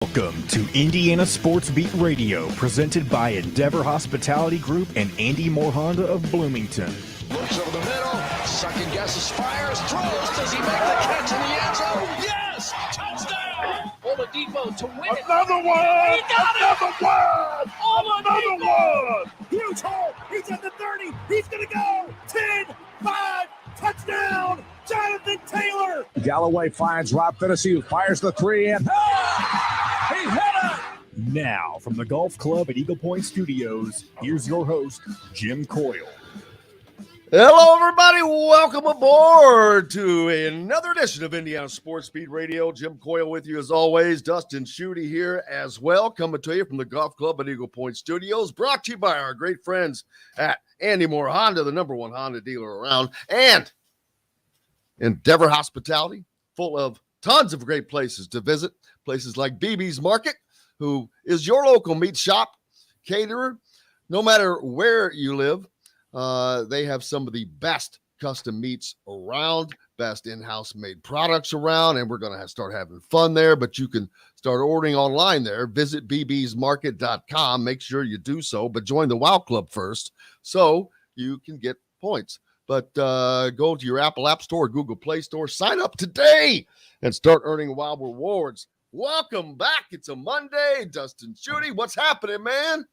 Welcome to Indiana Sports Beat Radio, presented by Endeavor Hospitality Group and Andy Moore Honda of Bloomington. Looks over the middle, second guesses, fires, throws. Does he make the catch in the end zone? Yes! Touchdown! Oladipo to win it. Another one! He got Another it! one! Oladipo! Another one! Huge hole. He's at the 30. He's going to go. 10, 5, touchdown, Jonathan Taylor. Galloway finds Rob Finnessy, who fires the three, and he hit it! Now, from the Golf Club at Eagle Point Studios, here's your host, Jim Coyle. Hello, everybody. Welcome aboard to another edition of Indiana Sports Beat Radio. Jim Coyle with you as always. Dustin Schutte here as well, coming to you from the Golf Club at Eagle Point Studios, brought to you by our great friends at Andy Moore Honda, the number one Honda dealer around, and Endeavor Hospitality, full of tons of great places to visit. Places like BB's Market, who is your local meat shop, caterer, no matter where you live. They have some of the best custom meats around, best in-house made products around, and we're going to start having fun there, but you can start ordering online there. Visit bbsmarket.com. Make sure you do so, but join the WOW Club first so you can get points. But go to your Apple App Store, Google Play Store, sign up today and start earning WOW rewards. Welcome back. It's a Monday. Dustin Schutte, what's happening, man?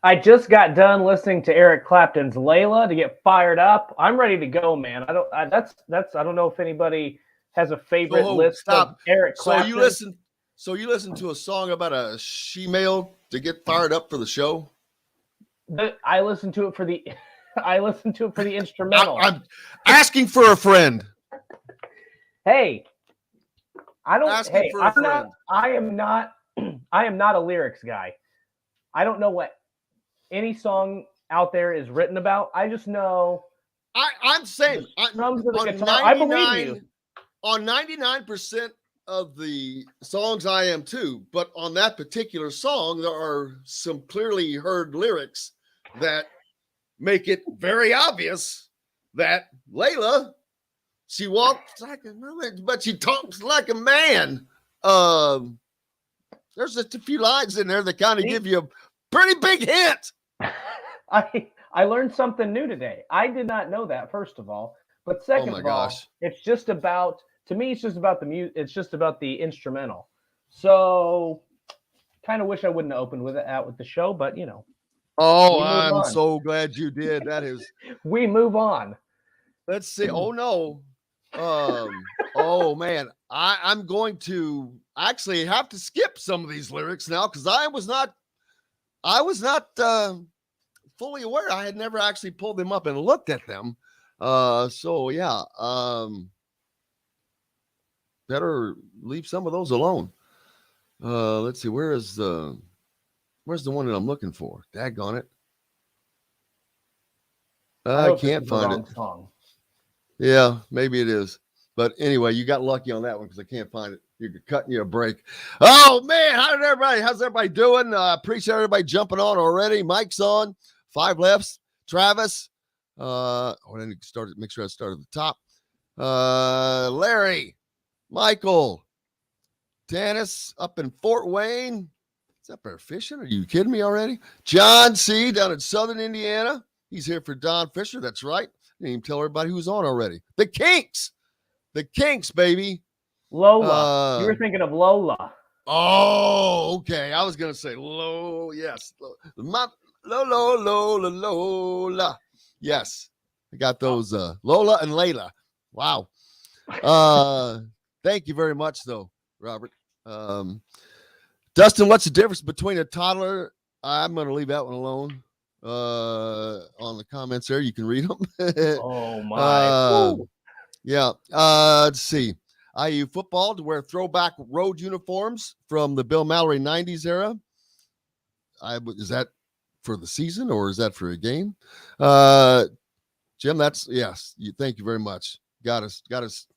I just got done listening to Eric Clapton's Layla to get fired up. I'm ready to go, man. I don't know if anybody has a favorite list of Eric Clapton. So you listen to a song about a she-male to get fired up for the show? I listen to it for the instrumental. I'm asking for a friend. Hey, I am not a lyrics guy. I don't know what any song out there is written about. I just know I'm saying drums of the guitar. I believe you. On 99% of the songs I am too, but on that particular song, there are some clearly heard lyrics that make it very obvious that Layla, she walks like a woman, but she talks like a man. There's just a few lines in there that kind of give you a pretty big hint. I learned something new today. I did not know that, first of all. But second of all, it's just about, to me, it's just about the music. It's just about the instrumental. So kind of wish I wouldn't have opened with it out with the show, but you know. Oh, I'm so glad you did. That is. We move on. Let's see. Oh no. Oh man. I'm going to actually have to skip some of these lyrics now because I was not fully aware. I had never actually pulled them up and looked at them. So yeah. Better leave some of those alone. Let's see. Where's the one that I'm looking for? Daggone it. I can't find it. Song. Yeah, maybe it is. But anyway, you got lucky on that one because I can't find it. You're cutting you a break. Oh, man. How's everybody doing? Appreciate everybody jumping on already. Mike's on. Five Lefts. Travis. I need to make sure I start at the top. Larry. Michael. Tanis up in Fort Wayne. Is that Bear Fishing? Are you kidding me already? John C. down in Southern Indiana. He's here for Don Fischer. That's right. Didn't even tell everybody who's on already. The Kinks. The Kinks, baby. Lola. You were thinking of Lola. Oh, okay. I was going to say Lola. Yes. Lola. Yes. I got those Lola and Layla. Wow. Thank you very much, though, Robert. Dustin, what's the difference between a toddler? I'm going to leave that one alone. On the comments there, you can read them. Oh my. Yeah. Let's see. IU football to wear throwback road uniforms from the Bill Mallory 90s era. Is that for the season or is that for a game? Jim, yes. Thank you very much. Got us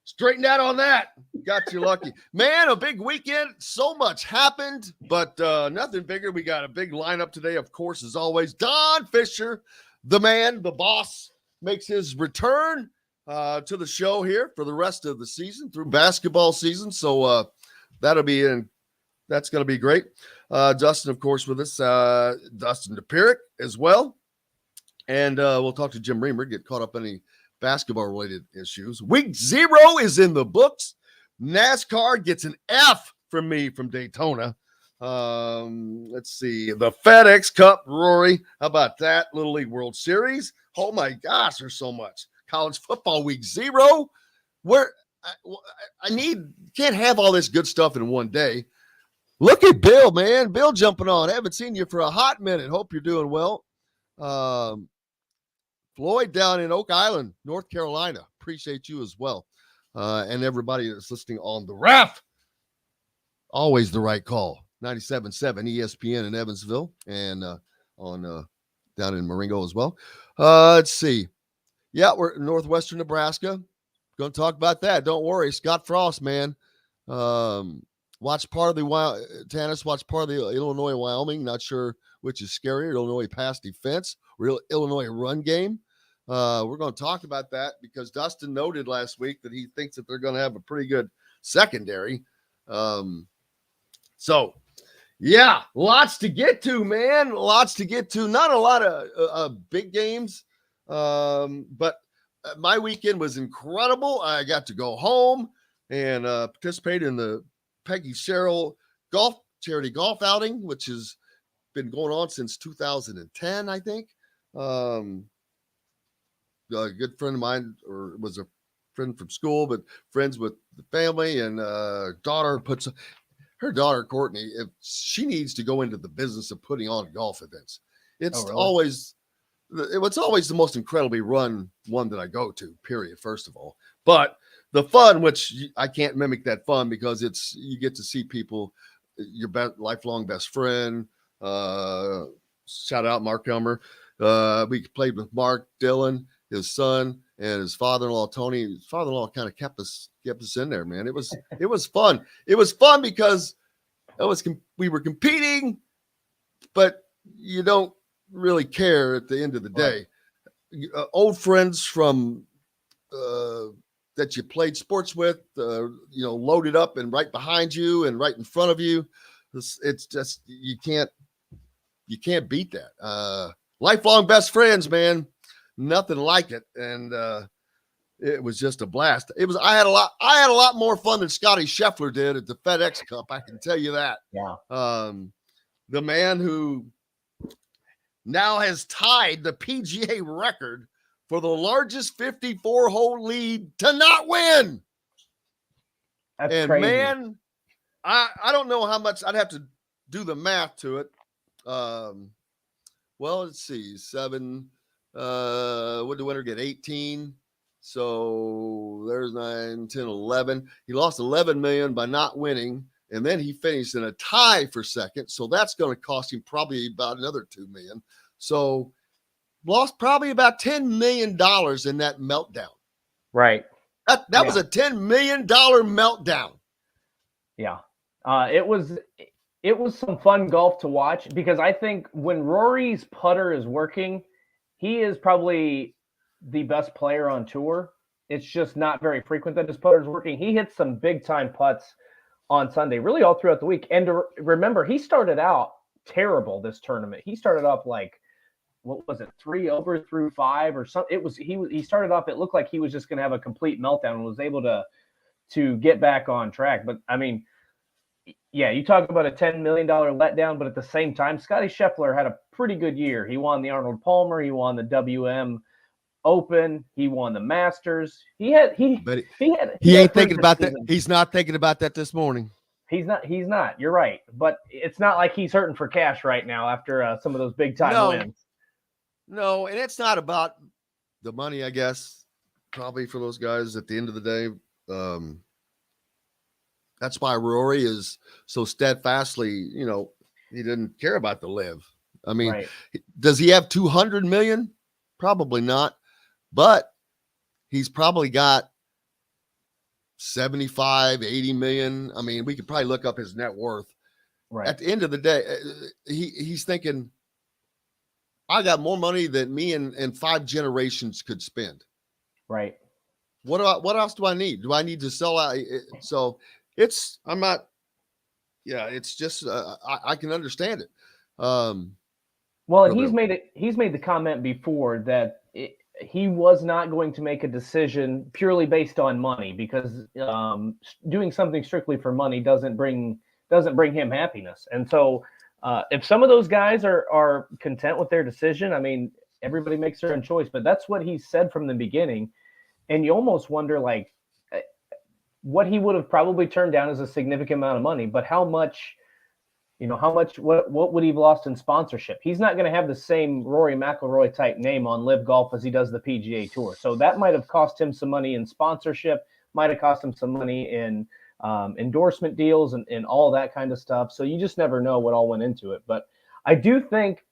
straightened out on that. Got you lucky. Man, a big weekend. So much happened, but nothing bigger. We got a big lineup today, of course, as always. Don Fischer, the man, the boss, makes his return to the show here for the rest of the season through basketball season. So that'll be that's going to be great. Dustin, of course, with us. Dustin Dopirak as well. And we'll talk to Jim Reamer, get caught up in any basketball-related issues. Week 0 is in the books. NASCAR gets an F from me from Daytona. Let's see. The FedEx Cup, Rory. How about that? Little League World Series. Oh, my gosh, there's so much. College football week 0. Where can't have all this good stuff in one day. Look at Bill, man. Bill jumping on. I haven't seen you for a hot minute. Hope you're doing well. Floyd down in Oak Island, North Carolina. Appreciate you as well. And everybody that's listening on the RAF. Always the right call. 97.7 ESPN in Evansville and on down in Marengo as well. Let's see. Yeah, we're in northwestern Nebraska. Going to talk about that. Don't worry. Scott Frost, man. Watch part of the Tannis, watch part of the Illinois-Wyoming. Not sure which is scarier, Illinois pass defense or Illinois run game. We're going to talk about that because Dustin noted last week that he thinks that they're going to have a pretty good secondary. So, yeah, lots to get to, man. Lots to get to. Not a lot of big games, but my weekend was incredible. I got to go home and participate in the Peggy Sherrill charity golf outing, which has been going on since 2010, I think. A good friend of mine, or was a friend from school, but friends with the family, and her daughter, Courtney, if she needs to go into the business of putting on golf events. It's always the most incredibly run one that I go to, period, first of all. But the fun, which I can't mimic that fun because you get to see people, your lifelong best friend. Shout out Mark Elmer. We played with Mark Dillon, his son, and his father-in-law Tony. His father-in-law kind of kept us in there, man. It was fun. It was fun because we were competing, but you don't really care at the end of the day. Old friends from that you played sports with, loaded up and right behind you and right in front of you. It's just you can't beat that. Lifelong best friends, man. Nothing like it, and it was just a blast. I had a lot more fun than Scotty Scheffler did at the FedEx Cup. I can tell you that. Yeah. The man who now has tied the PGA record for the largest 54-hole lead to not win. That's crazy. Man, I don't know how much. I'd have to do the math to it. Well, let's see. 7. What did the winner get? 18. So there's 9, 10, 11. He lost 11 million by not winning, and then he finished in a tie for second. So that's going to cost him probably about another 2 million. So lost probably about $10 million in that meltdown. Right. That was a $10 million meltdown. Yeah. It was some fun golf to watch because I think when Rory's putter is working, he is probably the best player on tour. It's just not very frequent that his putter is working. He hit some big time putts on Sunday, really all throughout the week. And to remember, he started out terrible this tournament. He started off like, what was it, 3 over through 5 or something? He started off, it looked like he was just going to have a complete meltdown and was able to get back on track. But I mean, yeah, you talk about a $10 million letdown, but at the same time, Scotty Scheffler had a pretty good year. He won the Arnold Palmer, he won the WM Open, he won the Masters. He ain't thinking about that. He's not thinking about that this morning. He's not. You're right. But it's not like he's hurting for cash right now after some of those big time wins. No, and it's not about the money, I guess, probably for those guys at the end of the day. That's why Rory is so steadfastly, he didn't care about the live. I mean, right. Does he have 200 million? Probably not, but he's probably got 75, 80 million. I mean, we could probably look up his net worth. Right. At the end of the day, he's thinking, I got more money than me and 5 generations could spend. Right. What else do I need? Do I need to sell out? So I'm not, Yeah, it's just I can understand it. Well, he's made the comment before that he was not going to make a decision purely based on money, because doing something strictly for money doesn't bring him happiness. And so if some of those guys are content with their decision, I mean, everybody makes their own choice, but that's what he said from the beginning. And you almost wonder, like, what he would have probably turned down is a significant amount of money, but how much, what would he have lost in sponsorship? He's not going to have the same Rory McIlroy type name on Live Golf as he does the PGA Tour. So that might have cost him some money in sponsorship, might have cost him some money in endorsement deals and all that kind of stuff. So you just never know what all went into it. But I do think,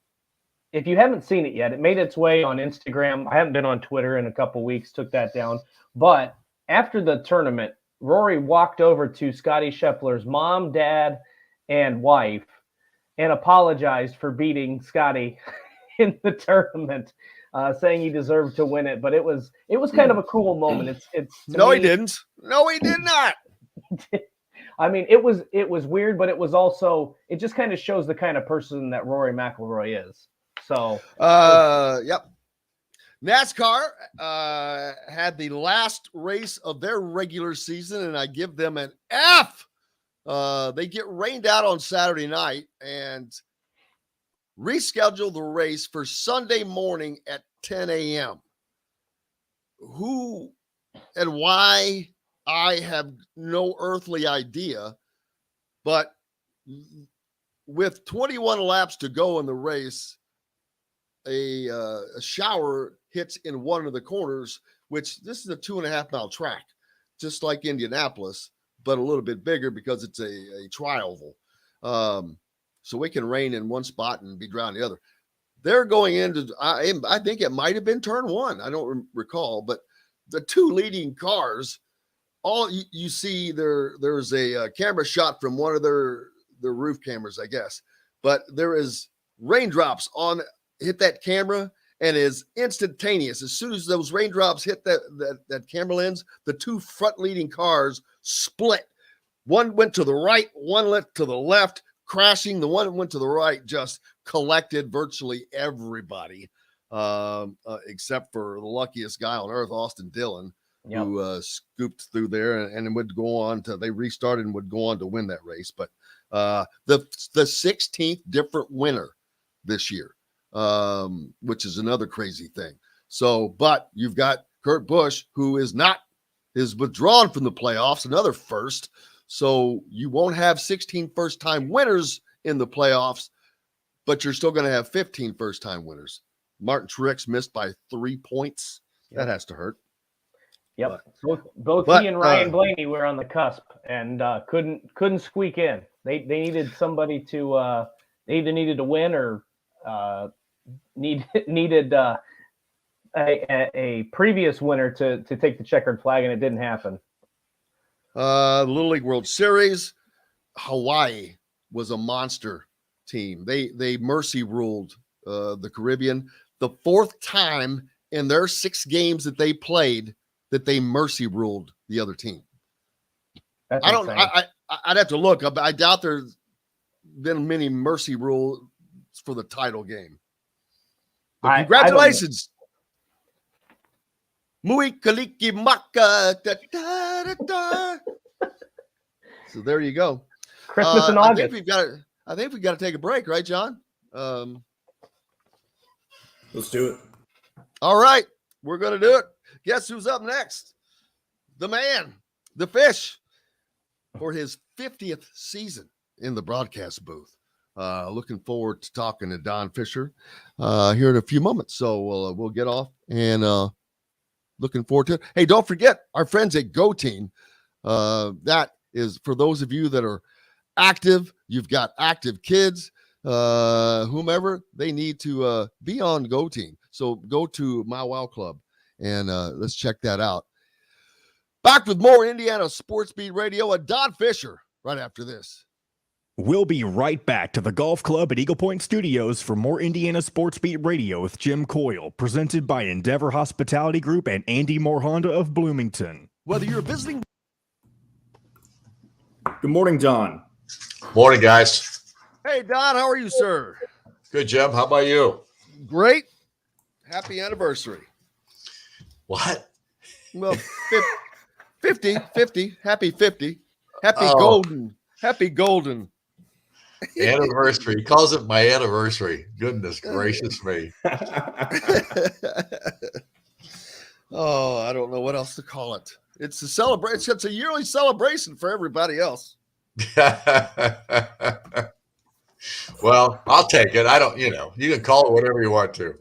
if you haven't seen it yet, it made its way on Instagram. I haven't been on Twitter in a couple weeks, took that down. But after the tournament, Rory walked over to Scottie Scheffler's mom, dad, and wife and apologized for beating Scottie in the tournament, saying he deserved to win it. But it was kind of a cool moment. No, he didn't. No, he did not. I mean, it was weird, but it was also, it just kind of shows the kind of person that Rory McIlroy is. So, yep. NASCAR had the last race of their regular season, and I give them an F. They get rained out on Saturday night and reschedule the race for Sunday morning at 10 a.m. Who and why, I have no earthly idea, but with 21 laps to go in the race, a shower hits in one of the corners, which this is a 2.5 mile track, just like Indianapolis, but a little bit bigger because it's a tri-oval. So it can rain in one spot and be dry in the other. They're going into, I think it might have been turn one. I don't recall, but the two leading cars, all you see there's a camera shot from one of their roof cameras, I guess, but there is raindrops hit that camera, and is instantaneous. As soon as those raindrops hit that camera lens, the two front leading cars split. One went to the right, one went to the left, crashing. The one that went to the right just collected virtually everybody, except for the luckiest guy on earth, Austin Dillon, who scooped through there and would go on to, they restarted and would go on to win that race. But the 16th different winner this year. Which is another crazy thing. So, but you've got Kurt Busch, who is withdrawn from the playoffs, another first. So you won't have 16 first-time winners in the playoffs, but you're still going to have 15 first-time winners. Martin Truex missed by 3 points. That has to hurt. Yep. Both he and Ryan Blaney were on the cusp and couldn't squeak in. They needed somebody to they either needed to win or needed a previous winner to take the checkered flag, and it didn't happen. The Little League World Series, Hawaii was a monster team. They mercy ruled the Caribbean. The fourth time in their 6 games that they played that they mercy ruled the other team. I'd have to look. I doubt there's been many mercy rules for the title game. But congratulations. Mui kaliki maka. So there you go. Christmas in August. I think we've got to take a break, right, John? Let's do it. All right. We're going to do it. Guess who's up next? The man, the Fish, for his 50th season in the broadcast booth. Looking forward to talking to Don Fischer here in a few moments. So we'll get off and looking forward to it. Hey, don't forget our friends at Go Team. That is for those of you that are active. You've got active kids, whomever, they need to be on Go Team. So go to My Wow Club and let's check that out. Back with more Indiana Sports Beat Radio and Don Fischer right after this. We'll be right back to the Golf Club at Eagle Point Studios for more Indiana Sports Beat Radio with Jim Coyle, presented by Endeavor Hospitality Group and Andy Moore Honda of Bloomington. Whether you're visiting... Good morning, Don. Morning, guys. Hey, Don, how are you, sir? Good, Jim. How about you? Great. Happy anniversary. What? Well, 50. Happy 50. Happy golden. Happy golden. Anniversary. He calls it my anniversary. Goodness gracious me. Oh, I don't know what else to call it. It's a celebration. It's a yearly celebration for everybody else. Well, I'll take it. I don't, you can call it whatever you want to.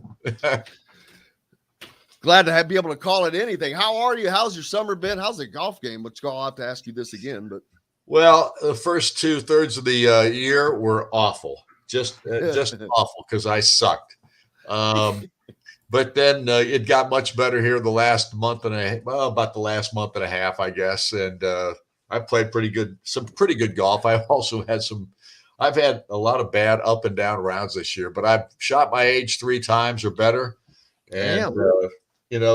Glad to be able to call it anything. How are you? How's your summer been? How's the golf game? Which I'll have to ask you this again, but Well, the first 2/3 of the year were awful, just awful because I sucked. But then it got much better here the last month and about the last month and a half, I guess. And I played some pretty good golf. I've also had I've had a lot of bad up and down rounds this year, but I've shot my age 3 times or better. And,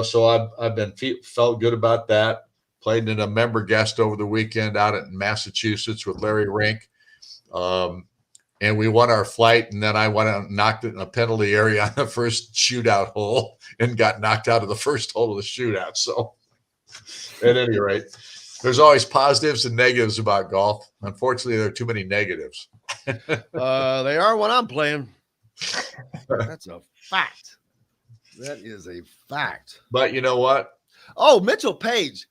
so I've felt good about that. Played in a member guest over the weekend out in Massachusetts with Larry Rink. And we won our flight, and then I went out and knocked it in a penalty area on the first shootout hole and got knocked out of the first hole of the shootout. So at any rate, there's always positives and negatives about golf. Unfortunately, there are too many negatives. They are when I'm playing. That's a fact. That is a fact. But you know what? Oh, Mitchell Page.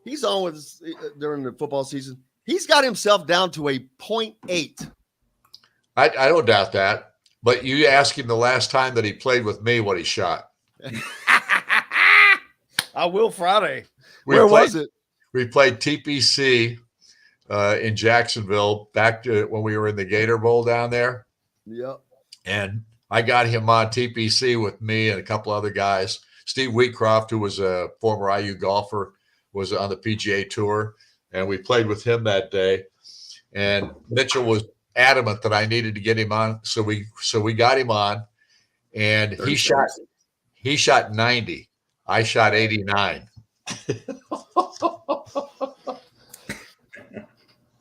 He's on with us during the football season. He's got himself down to a 0.8. I don't doubt that. But you ask him the last time that he played with me what he shot. I will Friday. Where was it? We played TPC in Jacksonville back to when we were in the Gator Bowl down there. Yep. And I got him on TPC with me and a couple other guys. Steve Wheatcroft, who was a former IU golfer, was on the PGA Tour, and we played with him that day. And Mitchell was adamant that I needed to get him on, so we got him on, and he shot 90. I shot 89.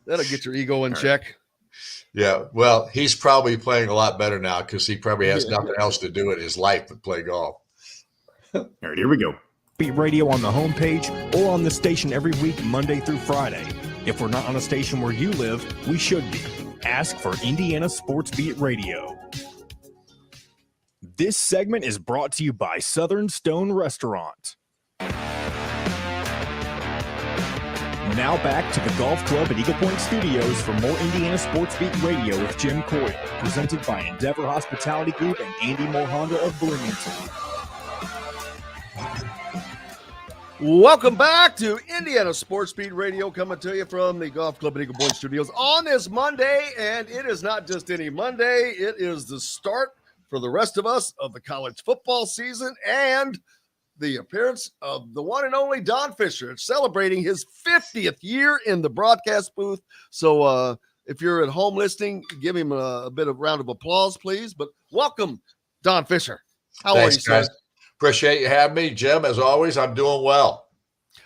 That'll get your ego in check. Yeah, well, he's probably playing a lot better now because he probably has nothing else to do in his life but play golf. All right, here we go. Beat Radio on the homepage or on the station every week, Monday through Friday. If we're not on a station where you live, we should be. Ask for Indiana Sports Beat Radio. This segment is brought to you by Southern Stone Restaurant. Now back to the Golf Club at Eagle Point Studios for more Indiana Sports Beat Radio with Jim Coyle, presented by Endeavor Hospitality Group and Andy Moore Honda of Bloomington. Welcome back to Indiana Sports Beat Radio, coming to you from the Golf Club at Eagle Point Studios on this Monday. And it is not just any Monday, it is the start for the rest of us of the college football season and the appearance of the one and only Don Fischer, celebrating his 50th year in the broadcast booth. So if you're at home listening, give him a bit of round of applause, please. But welcome, Don Fischer. How are you, guys? sir? Appreciate you having me, Jim. As always, I'm doing well.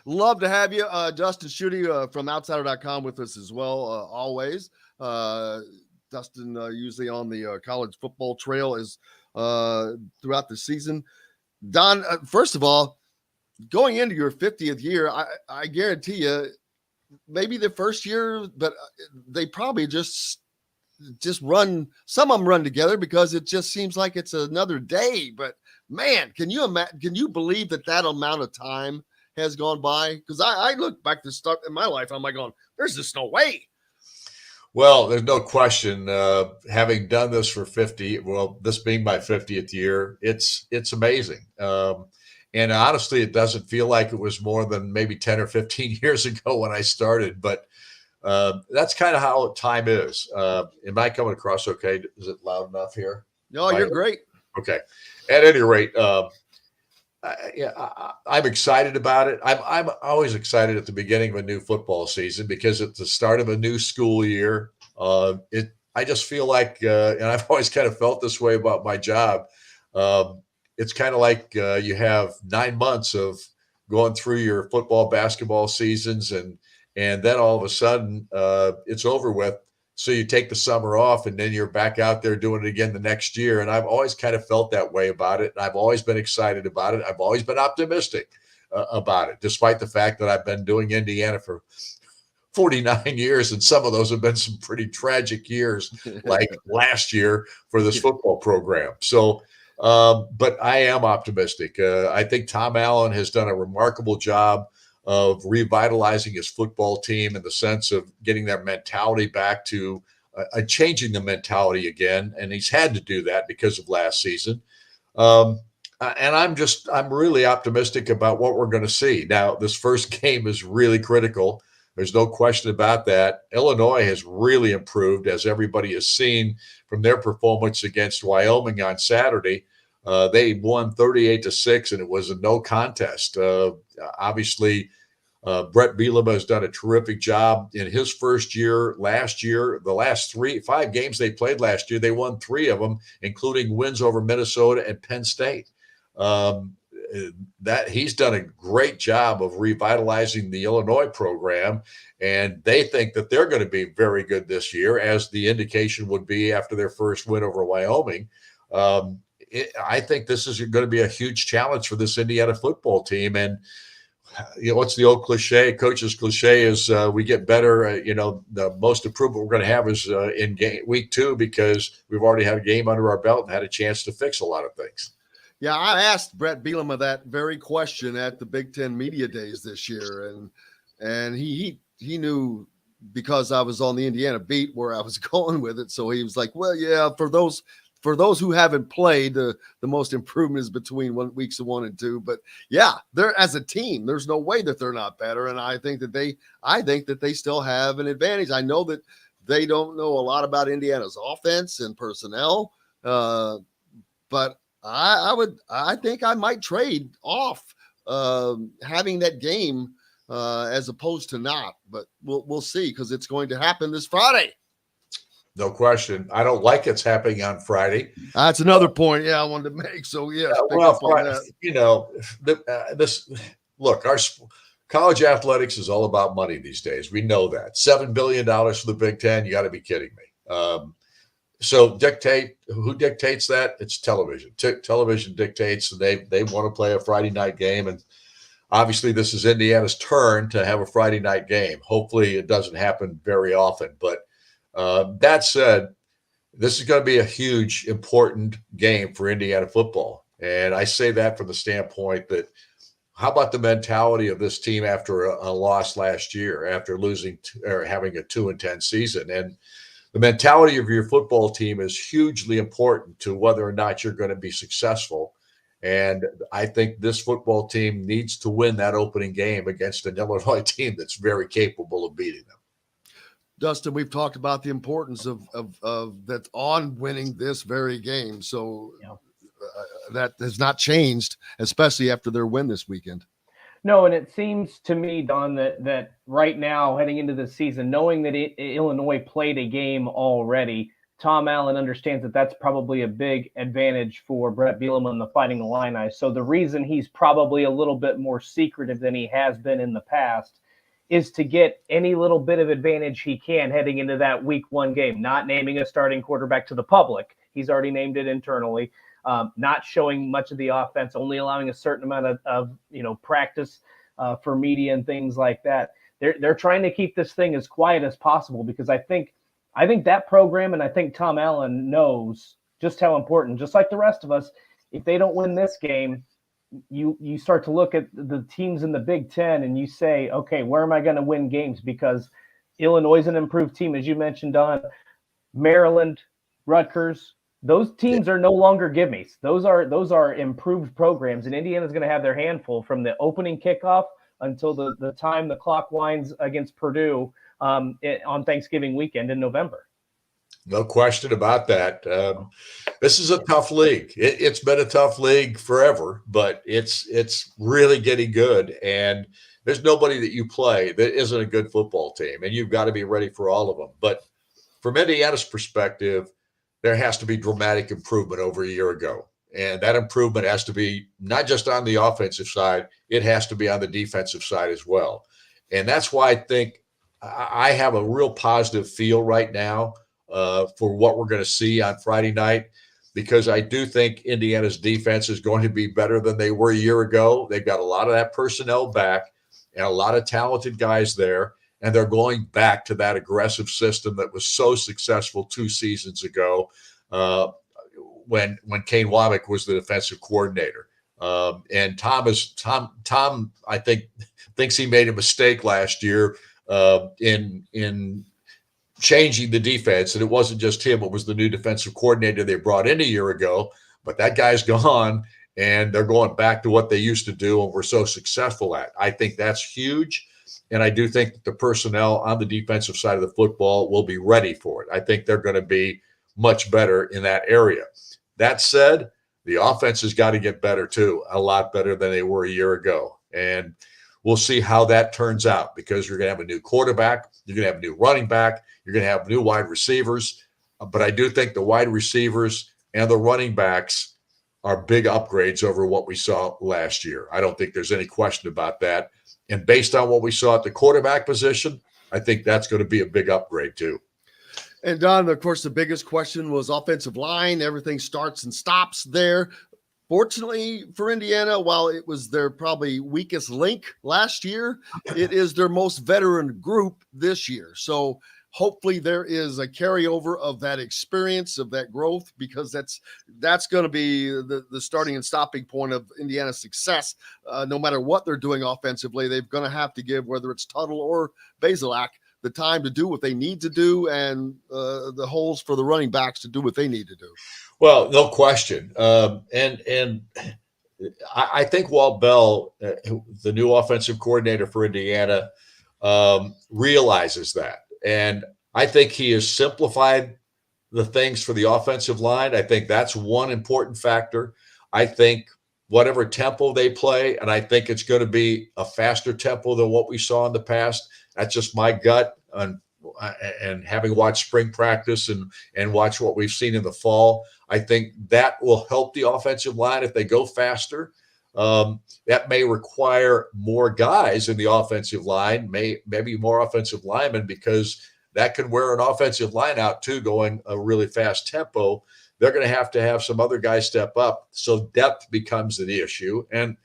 Love to have you. Dustin Schutte from Outsider.com with us as well, always. Dustin usually on the college football trail is throughout the season. Don, first of all, going into your 50th year, I guarantee you, maybe the first year, but they probably just run, some of them run together because it just seems like it's another day. But man, can you imagine? Can you believe that amount of time has gone by? Because I look back to stuff in my life, I'm like going, there's just no way. Well, there's no question. Having done this for 50, well, this being my 50th year, it's amazing. And honestly, it doesn't feel like it was more than maybe 10 or 15 years ago when I started. But that's kind of how time is. Am I coming across okay? Is it loud enough here? No, you're great. Okay. At any rate, I'm excited about it. I'm always excited at the beginning of a new football season because at the start of a new school year, I just feel like, and I've always kind of felt this way about my job. It's kind of like you have 9 months of going through your football, basketball seasons, and then all of a sudden it's over with. So you take the summer off and then you're back out there doing it again the next year. And I've always kind of felt that way about it. And I've always been excited about it. I've always been optimistic about it, despite the fact that I've been doing Indiana for 49 years. And some of those have been some pretty tragic years, like last year for this football program. So, but I am optimistic. I think Tom Allen has done a remarkable job of revitalizing his football team in the sense of getting their mentality back to changing the mentality again. And he's had to do that because of last season. And I'm really optimistic about what we're going to see. Now, this first game is really critical. There's no question about that. Illinois has really improved, as everybody has seen from their performance against Wyoming on Saturday. They won 38-6, and it was a no contest. Obviously, Brett Bielema has done a terrific job in his first year. Last year, the last 5 games they played last year, they won 3 of them, including wins over Minnesota and Penn State. That he's done a great job of revitalizing the Illinois program, and they think that they're going to be very good this year, as the indication would be after their first win over Wyoming. I think this is going to be a huge challenge for this Indiana football team. And what's the old cliche? Coach's cliche is we get better. The most improvement we're going to have is in week 2, because we've already had a game under our belt and had a chance to fix a lot of things. Yeah, I asked Brett Bielema that very question at the Big Ten Media Days this year, and he knew, because I was on the Indiana beat, where I was going with it. So he was like, "Well, yeah, for those who haven't played, the most improvement is between weeks 1 and 2. But yeah, they're, as a team, there's no way that they're not better, and I think that they still have an advantage. I know that they don't know a lot about Indiana's offense and personnel, but I think I might trade off having that game as opposed to not, but we'll see, because it's going to happen this Friday. No question. I don't like it's happening on Friday. That's another point. Yeah, I wanted to make. So yeah, our college athletics is all about money these days. We know that. $7 billion for the Big Ten. You got to be kidding me. So who dictates that? It's television. Television dictates, and they want to play a Friday night game. And obviously this is Indiana's turn to have a Friday night game. Hopefully it doesn't happen very often. But that said, this is going to be a huge, important game for Indiana football. And I say that from the standpoint that, how about the mentality of this team after a loss last year, after losing or having a 2-10 season? And the mentality of your football team is hugely important to whether or not you're going to be successful. And I think this football team needs to win that opening game against an Illinois team that's very capable of beating them. Dustin, we've talked about the importance of that on winning this very game. So that has not changed, especially after their win this weekend. No, and it seems to me, Don, that right now, heading into the season, knowing that Illinois played a game already, Tom Allen understands that that's probably a big advantage for Brett Bielema and the Fighting Illini. So the reason he's probably a little bit more secretive than he has been in the past is to get any little bit of advantage he can heading into that week 1 game, not naming a starting quarterback to the public. He's already named it internally. Not showing much of the offense, only allowing a certain amount of practice for media and things like that. They're trying to keep this thing as quiet as possible, because I think that program, and I think Tom Allen knows just how important, just like the rest of us, if they don't win this game, you start to look at the teams in the Big Ten and you say, okay, where am I going to win games? Because Illinois is an improved team, as you mentioned, Don. Maryland, Rutgers, those teams are no longer gimmies. Those are improved programs, and Indiana's going to have their handful from the opening kickoff until the time the clock winds against Purdue on Thanksgiving weekend in November. No question about that. This is a tough league. It's been a tough league forever, but it's really getting good. And there's nobody that you play that isn't a good football team, and you've got to be ready for all of them. But from Indiana's perspective, there has to be dramatic improvement over a year ago. And that improvement has to be not just on the offensive side, it has to be on the defensive side as well. And that's why I think I have a real positive feel right now for what we're going to see on Friday night, because I do think Indiana's defense is going to be better than they were a year ago. They've got a lot of that personnel back and a lot of talented guys there, and they're going back to that aggressive system that was so successful 2 seasons ago when Kane Womack was the defensive coordinator. And Tom, I think, thinks he made a mistake last year in changing the defense, and it wasn't just him; it was the new defensive coordinator they brought in a year ago. But that guy's gone, and they're going back to what they used to do and were so successful at. I think that's huge, and I do think that the personnel on the defensive side of the football will be ready for it. I think they're going to be much better in that area. That said, the offense has got to get better too, a lot better than they were a year ago, and we'll see how that turns out, because you're going to have a new quarterback, you're going to have a new running back, you're going to have new wide receivers. But I do think the wide receivers and the running backs are big upgrades over what we saw last year. I don't think there's any question about that. And based on what we saw at the quarterback position, I think that's going to be a big upgrade too. And Don, of course, the biggest question was offensive line. Everything starts and stops there. Fortunately for Indiana, while it was their probably weakest link last year, it is their most veteran group this year. So hopefully there is a carryover of that experience, of that growth, because that's going to be the starting and stopping point of Indiana's success. No matter what they're doing offensively, they're going to have to give, whether it's Tuttle or Bazelak, the time to do what they need to do, and the holes for the running backs to do what they need to do. Well, no question. And I think Walt Bell, the new offensive coordinator for Indiana, realizes that. And I think he has simplified the things for the offensive line. I think that's one important factor. I think whatever tempo they play, and I think it's going to be a faster tempo than what we saw in the past. That's just my gut. And having watched spring practice and watch what we've seen in the fall, I think that will help the offensive line if they go faster. That may require more guys in the offensive line, maybe more offensive linemen, because that can wear an offensive line out too, going a really fast tempo. They're going to have some other guys step up. So depth becomes the issue. And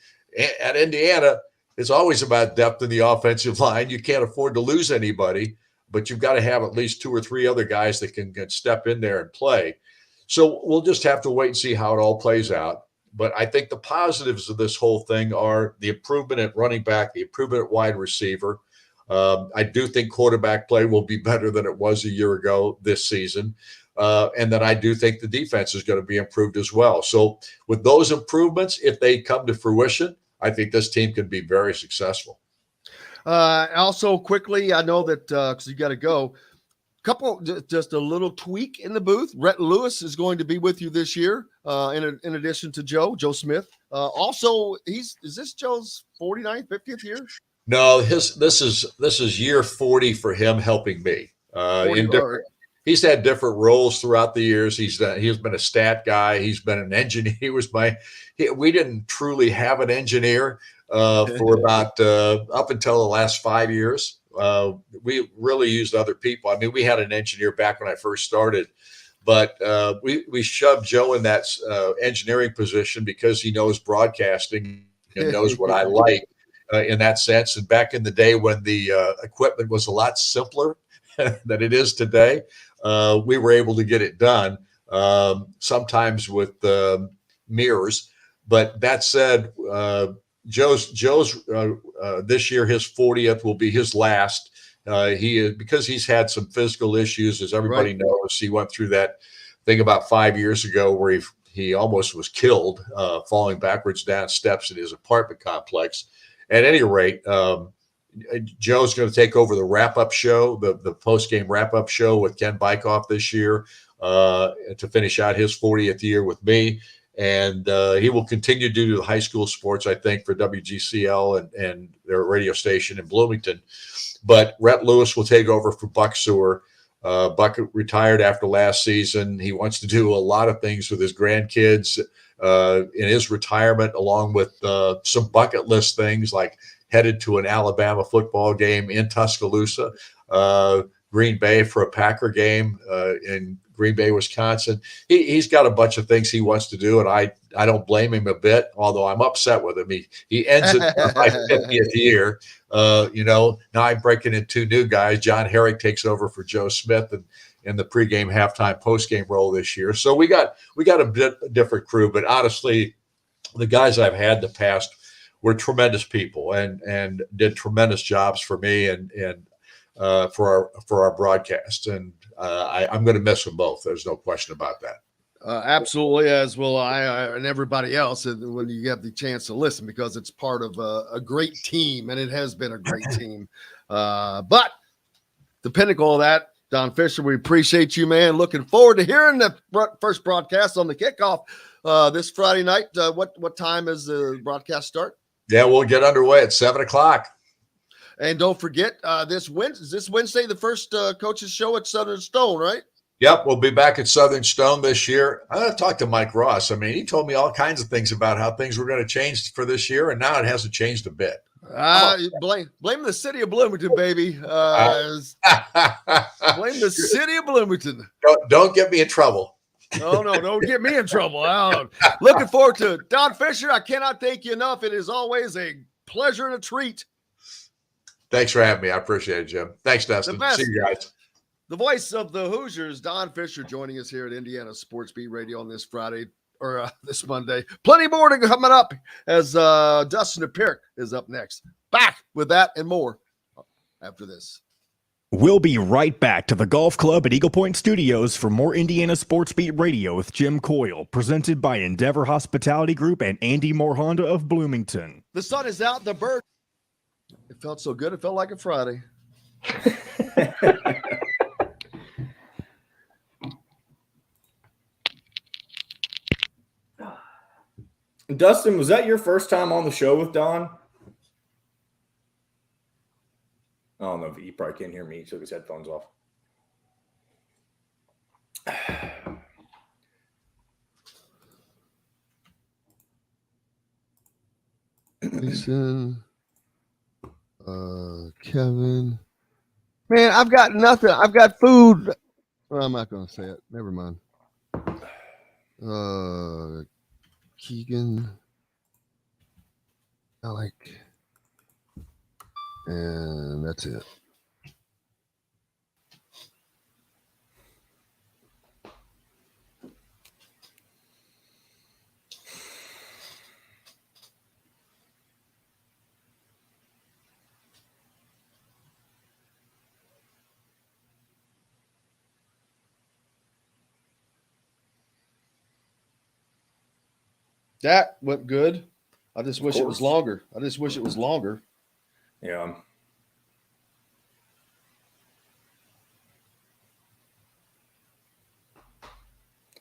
at Indiana, it's always about depth in the offensive line. You can't afford to lose anybody, but you've got to have at least 2 or 3 other guys that can step in there and play. So we'll just have to wait and see how it all plays out. But I think the positives of this whole thing are the improvement at running back, the improvement at wide receiver. I do think quarterback play will be better than it was a year ago this season. And then I do think the defense is going to be improved as well. So with those improvements, if they come to fruition, I think this team can be very successful. Also, quickly, I know that because you got to go, just a little tweak in the booth. Rhett Lewis is going to be with you this year, in addition to Joe Smith. Also, is this Joe's 49th, 50th year? No, this is year 40 for him helping me. He's had different roles throughout the years. He's been a stat guy. He's been an engineer. We didn't truly have an engineer for about up until the last 5 years. We really used other people. I mean, we had an engineer back when I first started, but we shoved Joe in that engineering position because he knows broadcasting and knows what I like in that sense. And back in the day when the equipment was a lot simpler than it is today, we were able to get it done, sometimes with mirrors. But that said, Joe's this year, his 40th will be his last. Because he's had some physical issues, as everybody knows. He went through that thing about 5 years ago where he almost was killed, falling backwards down steps in his apartment complex. At any rate, Joe's going to take over the wrap-up show, the post-game wrap-up show with Ken Bykoff this year to finish out his 40th year with me. And he will continue to do the high school sports, I think, for WGCL and their radio station in Bloomington. But Rhett Lewis will take over for Buck Sewer. Buck retired after last season. He wants to do a lot of things with his grandkids in his retirement, along with some bucket list things like headed to an Alabama football game in Tuscaloosa. Green Bay for a Packer game in Green Bay, Wisconsin. He's got a bunch of things he wants to do, and I don't blame him a bit, although I'm upset with him. He ends it my 50th year. Now I'm breaking in 2 new guys. John Herrick takes over for Joe Smith and in the pregame, halftime, postgame role this year. So we got a different crew, but honestly, the guys I've had in the past were tremendous people and did tremendous jobs for me and for our broadcast. And I'm going to miss them both. There's no question about that. Absolutely, as will I and everybody else when you have the chance to listen, because it's part of a great team, and it has been a great team. But the pinnacle of that, Don Fischer, we appreciate you, man. Looking forward to hearing the first broadcast on the kickoff this Friday night. What time is the broadcast start? Yeah, we'll get underway at 7:00. And don't forget, this Wednesday, the first coaches show at Southern Stone, right? Yep, we'll be back at Southern Stone this year. I'm going to talk to Mike Ross. I mean, he told me all kinds of things about how things were going to change for this year, and now it hasn't changed a bit. Blame the city of Bloomington, baby. Blame the city of Bloomington. Don't get me in trouble. Oh, no, don't get me in trouble. Looking forward to it. Don Fischer, I cannot thank you enough. It is always a pleasure and a treat. Thanks for having me. I appreciate it, Jim. Thanks, Dustin. See you guys. The voice of the Hoosiers, Don Fischer, joining us here at Indiana Sports Beat Radio on this Friday or this Monday. Plenty more to coming up as Dustin Dopirak is up next. Back with that and more after this. We'll be right back to the golf club at Eagle Point Studios for more Indiana Sports Beat Radio with Jim Coyle, presented by Endeavor Hospitality Group and Andy Moore Honda of Bloomington. The sun is out. The bird. It felt so good. It felt like a Friday. Dustin, was that your first time on the show with Don? I don't know if he probably can't hear me. He took his headphones off. Jason, Kevin. Man, I've got nothing. I've got food. Well, I'm not going to say it. Never mind. Keegan, Alec, and that's it. That went good. I just wish it was longer. Yeah.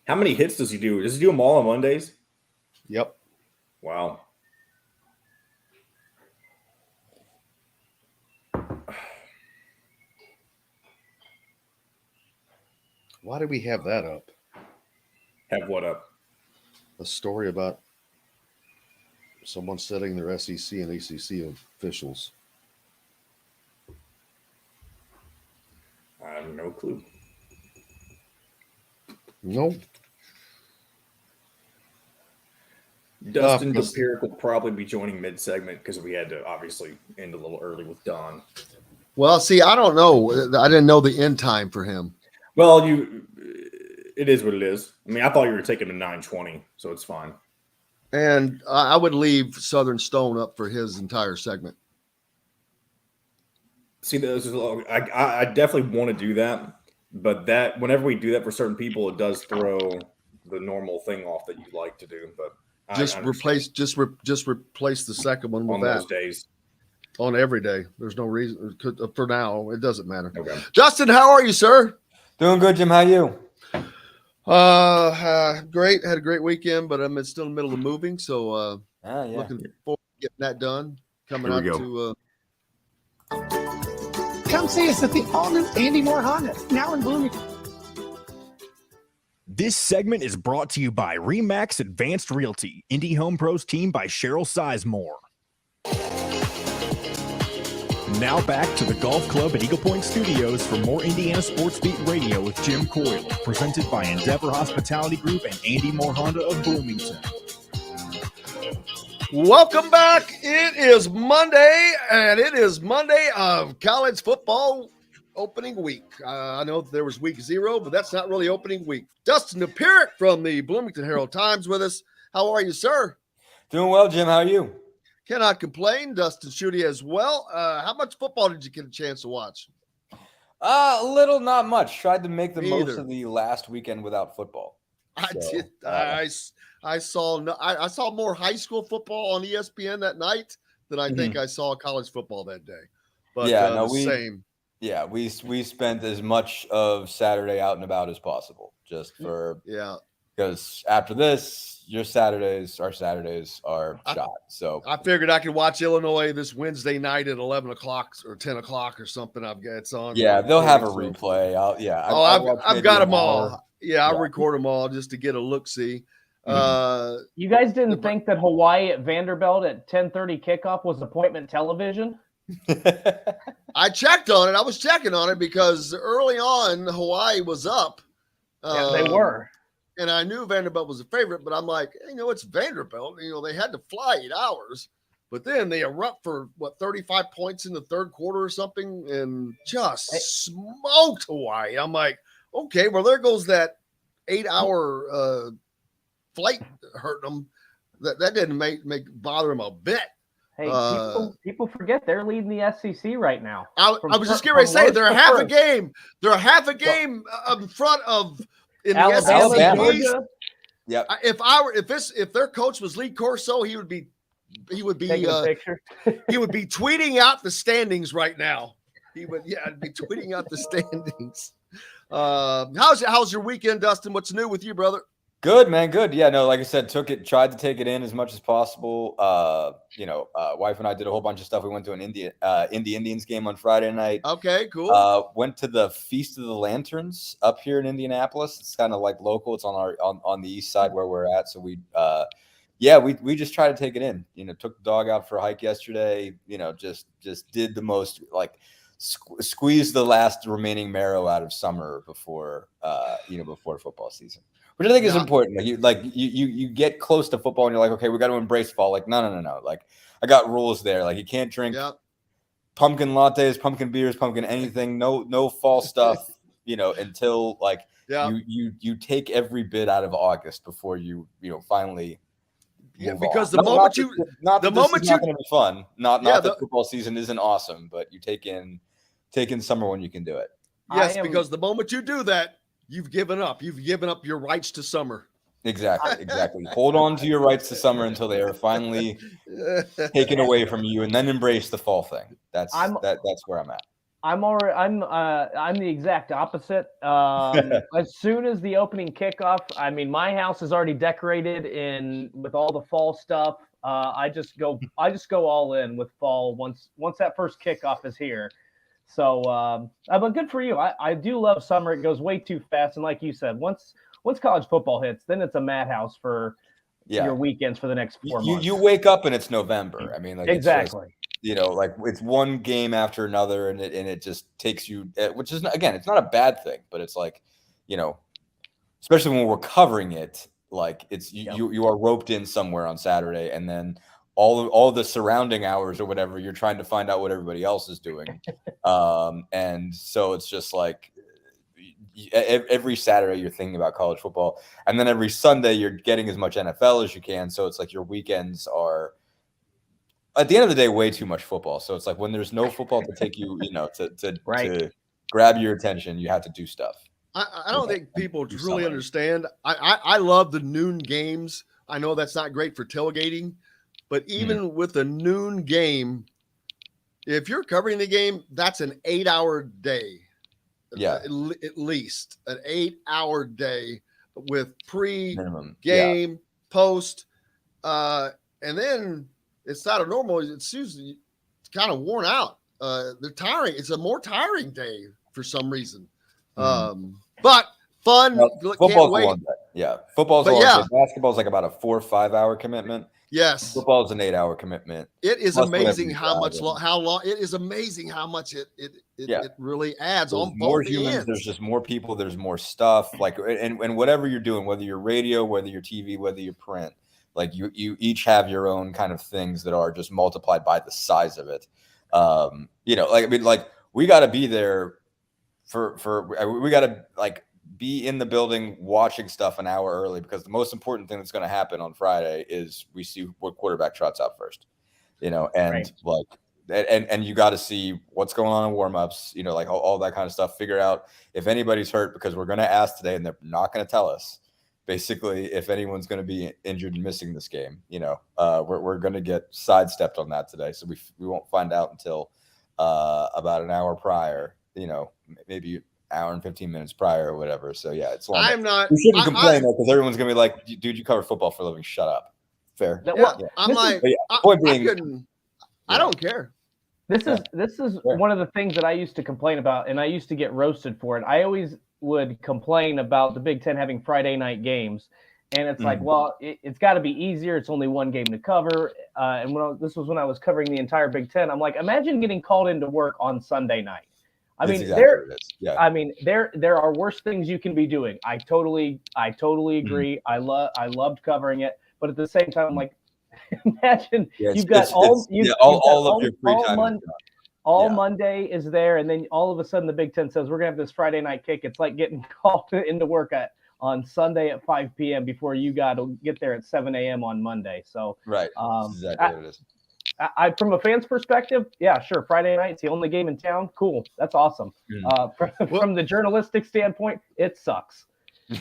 How many hits does he do? Does he do them all on Mondays? Yep. Wow. Why did we have that up? Have what up? A story about someone setting their SEC and ACC officials. I have no clue. Nope. Dustin Dopirak will probably be joining mid-segment because we had to obviously end a little early with Don. Well, see, I don't know. I didn't know the end time for him. Well, it is what it is. I mean, I thought you were taking to 9:20, so it's fine. And I would leave Southern Stone up for his entire segment. See, I definitely want to do that, but that whenever we do that for certain people, it does throw the normal thing off that you like to do. But just replace the second one with on that. Those days. On every day. There's no reason for now. It doesn't matter. Okay. Justin, how are you, sir? Doing good, Jim. How are you? Great. Had a great weekend, but I'm still in the middle of moving, so looking forward to getting that done. Coming out to Come see us at the all-new Andy Moore Honda, now in Bloomington. This segment is brought to you by Remax Advanced Realty, Indie Home Pros team by Cheryl Sizemore. Now back to the Golf Club at Eagle Point Studios for more Indiana Sports Beat Radio with Jim Coyle, presented by Endeavor Hospitality Group and Andy Moore Honda of Bloomington. Welcome back. It is Monday, and it is Monday of college football opening week. I know there was week 0, but that's not really opening week. Dustin Dopirak from the Bloomington Herald-Times with us. How are you, sir? Doing well, Jim. How are you? Cannot complain. Dustin Schutte as well. How much football did you get a chance to watch? A little, not much. Tried to make the most either. of the last weekend without football. I saw more high school football on ESPN that night than I think I saw college football that day. But same. Yeah, we spent as much of Saturday out and about as possible, just for because after this, our Saturdays are shot. So I figured I could watch Illinois this Wednesday night at 11 o'clock or 10 o'clock or something. It's on. Yeah, they'll have a replay. I've got them all. Yeah, I'll record them all just to get a look-see. You guys didn't think that Hawaii at Vanderbilt at 10:30 kickoff was appointment television? I checked on it. I was checking on it because early on Hawaii was up. They were. And I knew Vanderbilt was a favorite, but I'm like, it's Vanderbilt. They had to fly 8 hours. But then they erupt for, 35 points in the third quarter or something and just smoked Hawaii. I'm like, okay, well, there goes that 8-hour flight hurting them. That didn't bother them a bit. Hey, people forget they're leading the SEC right now. I was just getting ready to say they're half a game. They're half a game in front of in Alabama, the SEC. Georgia. Yeah. If their coach was Lee Corso, he would be taking a picture. He would be tweeting out the standings right now. He would be tweeting out the standings. How's your weekend, Dustin? What's new with you, brother? Good, man. Good. Yeah, no, like I said, tried to take it in as much as possible. Wife and I did a whole bunch of stuff. We went to an Indians game on Friday night. Okay, cool. Went to the Feast of the Lanterns up here in Indianapolis. It's kind of like local. It's on the east side where we're at. So we just try to take it in. Took the dog out for a hike yesterday. Just did the most, like, squeeze the last remaining marrow out of summer before football season. Which I think is important. You get close to football and you're like, okay, we got to embrace fall. Like, no. Like, I got rules there. Like, you can't drink pumpkin lattes, pumpkin beers, pumpkin anything. No fall stuff. Until you take every bit out of August before you finally. Because the moment you going to be fun. Not that football season isn't awesome, but you take in summer when you can do it. Yes, because the moment you do that, you've given up. You've given up your rights to summer. Exactly. Hold on to your rights to summer until they are finally taken away from you, and then embrace the fall thing. That's where I'm at. I'm the exact opposite. As soon as the opening kickoff, my house is already decorated with all the fall stuff. I just go all in with fall once that first kickoff is here. So, but good for you. I do love summer. It goes way too fast. And like you said, once college football hits, then it's a madhouse for your weekends for the next 4 months. You wake up and it's November. Exactly. It's one game after another, and it just takes you, which is, again, it's not a bad thing, but it's like, especially when we're covering it, like you are roped in somewhere on Saturday, and then all the surrounding hours or whatever, you're trying to find out what everybody else is doing. And so it's just like every Saturday you're thinking about college football, and then every Sunday you're getting as much NFL as you can. So it's like your weekends are, at the end of the day, way too much football. So it's like when there's no football to take you, to grab your attention, you have to do stuff. I don't think people really understand. I love the noon games. I know that's not great for tailgating, but even with a noon game, if you're covering the game, that's an 8-hour day. Yeah. At least an 8-hour day with pre-game, post, and then it's not a normal. It's usually kind of worn out. They're tiring. It's a more tiring day for some reason. But fun. Football's the one Yeah. Football's But long. yeah. Basketball's like about a 4 or 5 hour commitment. Yes. Football is an 8 hour commitment. It is Plus amazing how long it is amazing how much it really adds There's on more both humans. ends. There's just more people. There's more stuff. Like, and whatever you're doing, whether you're radio, whether you're TV, whether you're print, like you each have your own kind of things that are just multiplied by the size of it. You know, like, I mean, like we got to be there we got to like be in the building watching stuff an hour early, because the most important thing that's going to happen on Friday is we see what quarterback trots out first, you know, and like, and you got to see what's going on in warmups, you know, like all that kind of stuff, figure out if anybody's hurt, because we're going to ask today and they're not going to tell us basically if anyone's going to be injured and missing this game. You know, we're going to get sidestepped on that today. So we won't find out until about an hour prior, you know, maybe hour and 15 minutes prior or whatever. So yeah, it's long. We shouldn't complain though, because everyone's gonna be like, dude, you cover football for a living, shut up. Fair. Yeah. I'm like, I don't care. This is one of the things that I used to complain about, and I used to get roasted for it. I always would complain about the Big Ten having Friday night games, and it's like, well, it's got to be easier. It's only one game to cover. And this was when I was covering the entire Big Ten. I'm like, imagine getting called into work on Sunday night. I mean, I mean, there are worse things you can be doing. I totally agree. I loved covering it, but at the same time, I'm like, imagine you've got all of your free time. Monday is there, and then all of a sudden the Big Ten says we're gonna have this Friday night kick. It's like getting called into work on Sunday at 5 p.m. before you got to get there at 7 a.m. on Monday. So right, exactly what it is. I from a fan's perspective, yeah, sure. Friday night, it's the only game in town. Cool. That's awesome. From the journalistic standpoint, it sucks.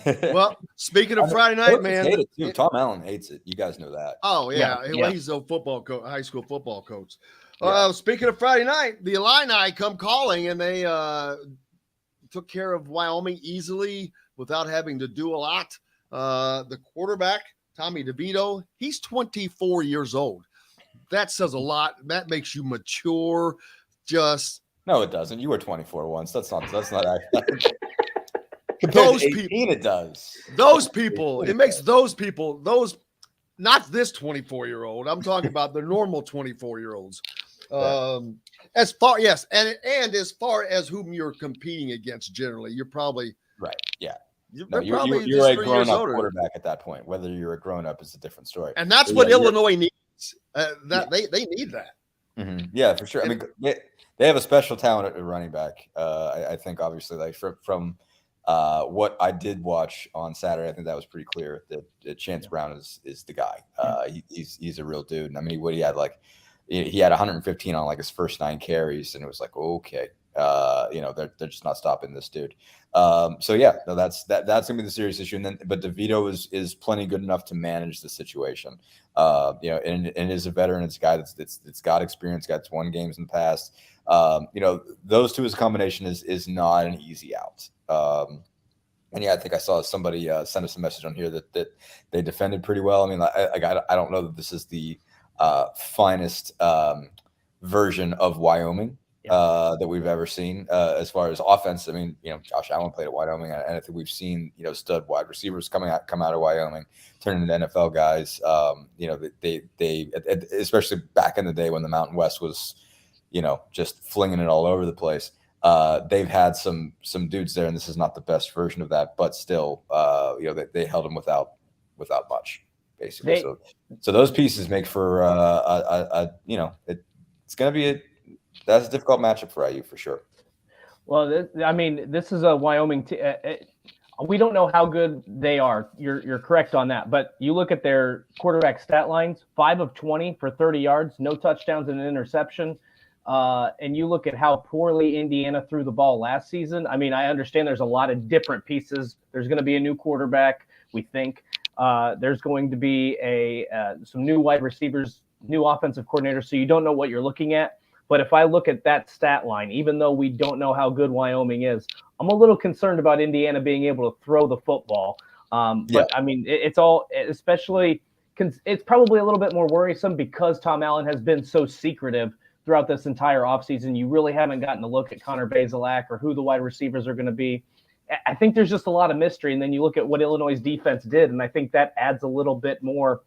Well, speaking of Friday night, man. Hate it too. Tom Allen hates it. You guys know that. Oh, yeah. Well, he's a high school football coach. Speaking of Friday night, the Illini come calling, and they took care of Wyoming easily without having to do a lot. The quarterback, Tommy DeVito, he's 24 years old. That says a lot. That makes you mature. No, it doesn't. You were 24 once. That's not accurate. Those 18, people, it does. Those people, it makes those people, not this 24-year-old. I'm talking about the normal 24-year-olds. As far as far as whom you're competing against, generally, you're probably right. Yeah. You're a grown-up quarterback at that point. Whether you're a grown-up is a different story. And that's what Illinois needs. They need that. Mm-hmm. Yeah, for sure. I mean, they have a special talent at running back. I think obviously, like from what I did watch on Saturday, I think that was pretty clear that Chance Brown is the guy. He's a real dude. And I mean, he had 115 on like his first 9 carries, and it was like, okay, they're just not stopping this dude. So yeah, no, that's gonna be the serious issue. But DeVito is plenty good enough to manage the situation. And is a veteran. It's a guy that's got experience, got won games in the past. Those two as a combination is not an easy out. And yeah, I think I saw somebody send us a message on here that they defended pretty well. I mean, I don't know that this is the finest version of Wyoming that we've ever seen as far as offense. I mean, Josh Allen played at Wyoming, and I think we've seen stud wide receivers come out of Wyoming, turn into NFL guys. They especially back in the day when the Mountain West was, just flinging it all over the place. They've had some dudes there, and this is not the best version of that, but still, they held them without much, basically. So those pieces make for it's going to be that's a difficult matchup for IU for sure. Well, this is a Wyoming we don't know how good they are. You're correct on that, but you look at their quarterback stat lines: 5 of 20 for 30 yards, no touchdowns and an interception. And you look at how poorly Indiana threw the ball last season. I mean, I understand there's a lot of different pieces. There's going to be a new quarterback, we think. There's going to be some new wide receivers, new offensive coordinators, so you don't know what you're looking at. But if I look at that stat line, even though we don't know how good Wyoming is, I'm a little concerned about Indiana being able to throw the football. But I mean, it's probably a little bit more worrisome because Tom Allen has been so secretive throughout this entire offseason. You really haven't gotten a look at Connor Bazelak or who the wide receivers are going to be. I think there's just a lot of mystery. And then you look at what Illinois' defense did, and I think that adds a little bit more,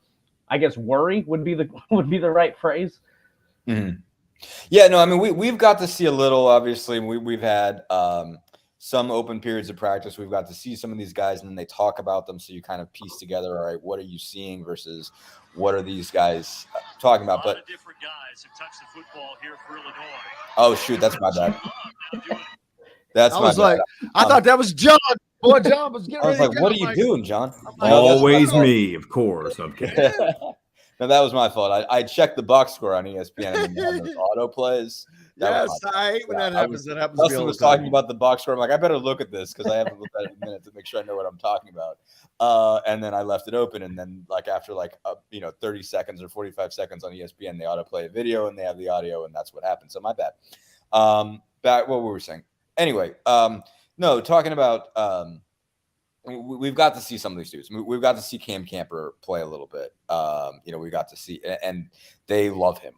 I guess, worry would be the right phrase. Mm-hmm. Yeah, no, I mean, we've got to see a little, obviously. We've had some open periods of practice. We've got to see some of these guys, and then they talk about them. So you kind of piece together, all right, what are you seeing versus what are these guys talking about? But different guys have touched the football here for Illinois. Oh, shoot, that's my bad. That's I was like, I thought that was John. Boy, John was getting ready to go. What are you doing, John? Always me, of course. Okay. No, that was my fault. I checked the box score on ESPN and those auto plays. Yes, I hate when that happens. That happens. Dustin was talking about the box score. I'm like, I better look at this because I haven't looked at it in a minute to make sure I know what I'm talking about. And then I left it open, and then after 30 seconds or 45 seconds on ESPN, they autoplay a video and they have the audio, and that's what happened. So my bad. Back what were we saying? Anyway, no, talking about we've got to see some of these dudes. We've got to see Cam Camper play a little bit. We got to see, and they love him.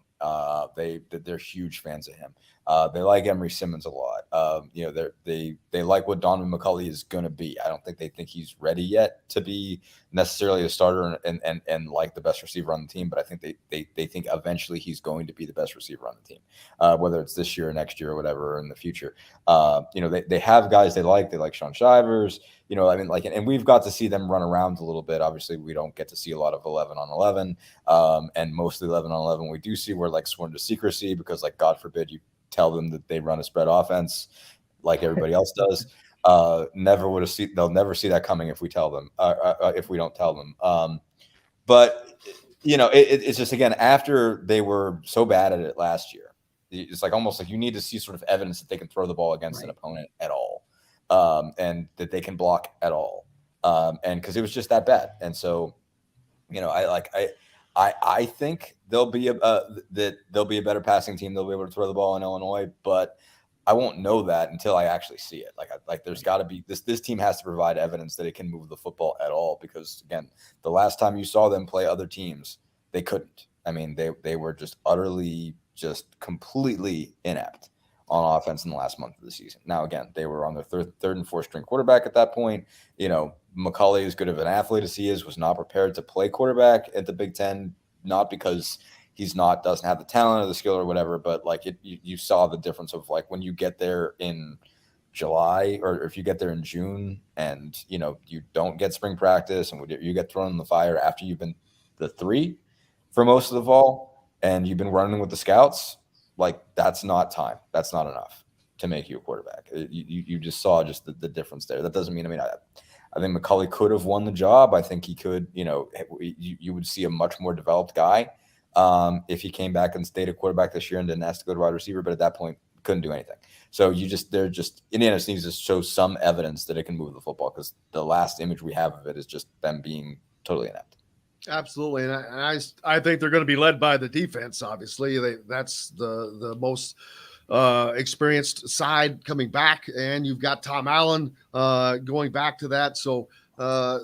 They're huge fans of him. They like Emery Simmons a lot. They like what Donovan McCulley is going to be. I don't think they think he's ready yet to be necessarily a starter and like the best receiver on the team. But I think they think eventually he's going to be the best receiver on the team, whether it's this year or next year or whatever in the future. They have guys they like. They like Sean Shivers. And we've got to see them run around a little bit. Obviously, we don't get to see a lot of 11 on 11, and most of the 11 on 11 we do see we're sworn to secrecy because God forbid you tell them that they run a spread offense like everybody else does. They'll never see that coming if we tell them, if we don't tell them. But it's just, again, after they were so bad at it last year, it's almost like you need to see sort of evidence that they can throw the ball against an opponent at all, and that they can block at all. And because it was just that bad. And so, I think they'll be a better passing team. They'll be able to throw the ball in Illinois, but I won't know that until I actually see it. There's got to be this team has to provide evidence that it can move the football at all. Because again, the last time you saw them play other teams, they couldn't. I mean, they were just utterly, just completely inept on offense in the last month of the season. Now, again, they were on their third and fourth string quarterback at that point. McCulley, as good of an athlete as he is, was not prepared to play quarterback at the Big Ten, not because doesn't have the talent or the skill or whatever, but you saw the difference of when you get there in July or if you get there in June and you don't get spring practice and you get thrown in the fire after you've been the 3 for most of the fall and you've been running with the scouts, that's not time. That's not enough to make you a quarterback. You just saw just the difference there. That doesn't mean, I think McCulley could have won the job. I think he could, you would see a much more developed guy if he came back and stayed a quarterback this year and didn't ask to go to wide receiver, but at that point couldn't do anything. So Indiana needs to show some evidence that it can move the football because the last image we have of it is just them being totally inept. Absolutely, and I think they're going to be led by the defense. Obviously, that's the most experienced side coming back, and you've got Tom Allen going back to that. So that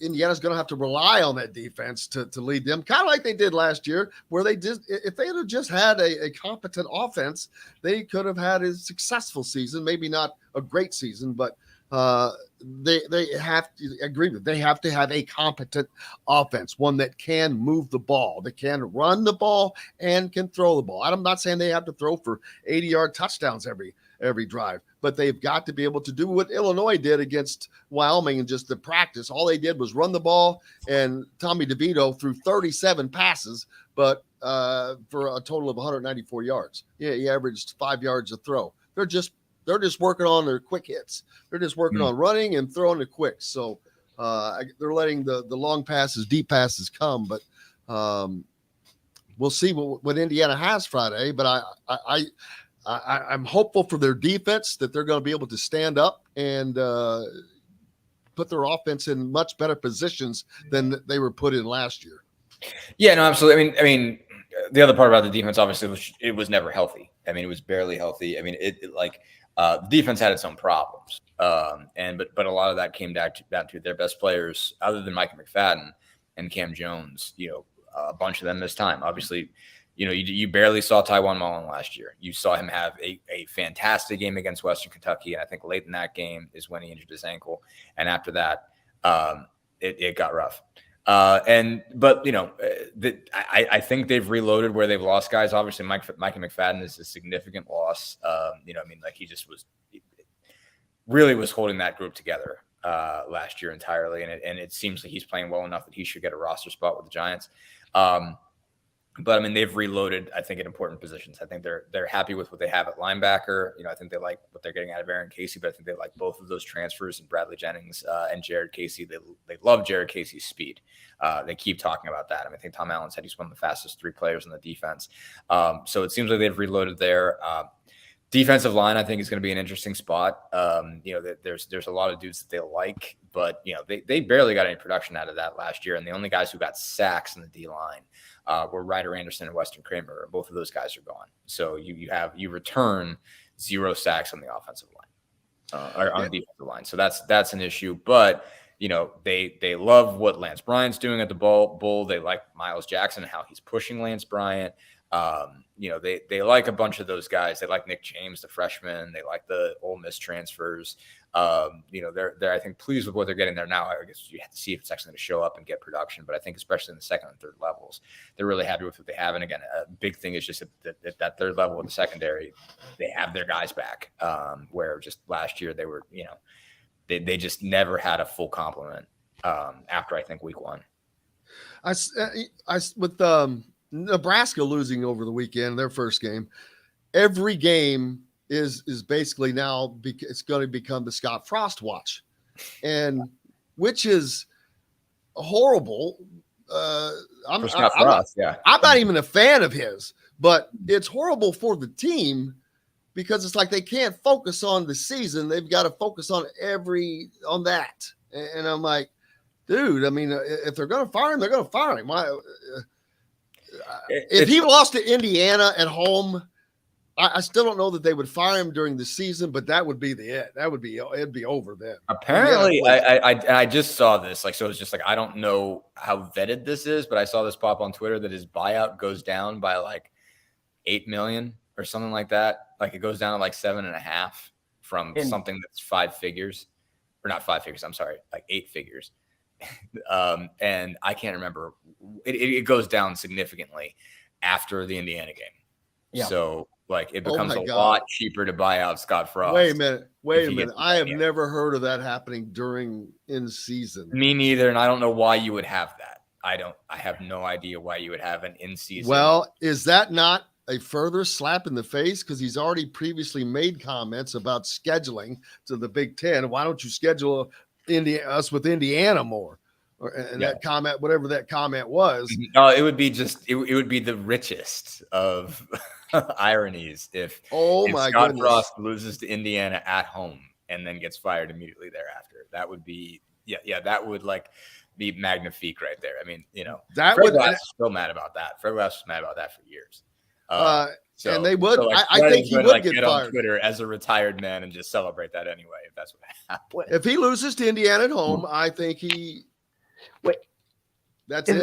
Indiana's going to have to rely on that defense to lead them, kind of like they did last year, where if they had just had a competent offense, they could have had a successful season. Maybe not a great season, but they have to agree with. They have to have a competent offense, one that can move the ball, that can run the ball, and can throw the ball. I'm not saying they have to throw for 80-yard touchdowns every drive, but they've got to be able to do what Illinois did against Wyoming and just the practice. All they did was run the ball, and Tommy DeVito threw 37 passes, but for a total of 194 yards. Yeah, he averaged 5 yards a throw. They're just working on their quick hits. They're just working on running and throwing the quick. So they're letting the long passes, deep passes come. But we'll see what Indiana has Friday. But I'm hopeful for their defense that they're going to be able to stand up and put their offense in much better positions than they were put in last year. Yeah, no, absolutely. I mean, the other part about the defense, obviously, it was never healthy. I mean, it was barely healthy. I mean, the defense had its own problems, but a lot of that came down to their best players, other than Micah McFadden and Cam Jones. A bunch of them missed time. Obviously, you barely saw Taiwan Mullen last year. You saw him have a fantastic game against Western Kentucky, and I think late in that game is when he injured his ankle. And after that, it got rough. I think they've reloaded where they've lost guys. Obviously, Mikey McFadden is a significant loss. He just really was holding that group together last year entirely, and it seems like he's playing well enough that he should get a roster spot with the Giants. But they've reloaded, I think, at important positions. I think they're happy with what they have at linebacker. I think they like what they're getting out of Aaron Casey, but I think they like both of those transfers, and Bradley Jennings and Jared Casey. They love Jared Casey's speed. They keep talking about that. I think Tom Allen said he's one of the fastest 3 players on the defense. So it seems like they've reloaded there. Defensive line, I think, is going to be an interesting spot. There's a lot of dudes that they like, but they barely got any production out of that last year. And the only guys who got sacks in the D line were Ryder Anderson and Weston Kramer. Both of those guys are gone. So you return 0 sacks on the offensive line or on the defensive line. So that's an issue. But they love what Lance Bryant's doing at the Bowl. They like Miles Jackson and how he's pushing Lance Bryant. They like a bunch of those guys. They like Nick James, the freshman. They like the Ole Miss transfers. They're I think pleased with what they're getting there now. I guess you have to see if it's actually going to show up and get production. But I think especially in the second and third levels, they're really happy with what they have. And again, a big thing is just that third level of the secondary, they have their guys back. Where just last year they were, they just never had a full complement after I think week 1. Nebraska losing over the weekend, their first game. Every game is basically now it's going to become the Scott Frost watch, and which is horrible. I'm not even a fan of his, but it's horrible for the team because it's like they can't focus on the season. They've got to focus on that. And I'm like, dude, if they're going to fire him, they're going to fire him. If he lost to Indiana at home, I still don't know that they would fire him during the season, but that would be it. It'd be over then. Apparently, I just saw this. So it's just I don't know how vetted this is, but I saw this pop on Twitter that his buyout goes down by $8 million or something like that. It goes down to 7.5 from something that's 5 figures, or not 5 figures. I'm sorry, 8 figures. And I can't remember. It goes down significantly after the Indiana game. Yeah. So it becomes a lot cheaper to buy out Scott Frost. Wait a minute. I have never heard of that happening in season. Me neither. And I don't know why you would have that. I have no idea why you would have an in season. Well, is that not a further slap in the face? Because he's already previously made comments about scheduling to the Big Ten. Why don't you schedule us with Indiana more? That comment, whatever that comment was. No, it would be it would be the richest of ironies if Scott Frost loses to Indiana at home and then gets fired immediately thereafter. That would be that would be magnifique right there. Fred Glass is still mad about that. Fred Glass was mad about that for years. And they would. I think he would get fired on Twitter as a retired man and just celebrate that anyway. If that's what happened. If he loses to Indiana at home, I think he. Wait, that's it.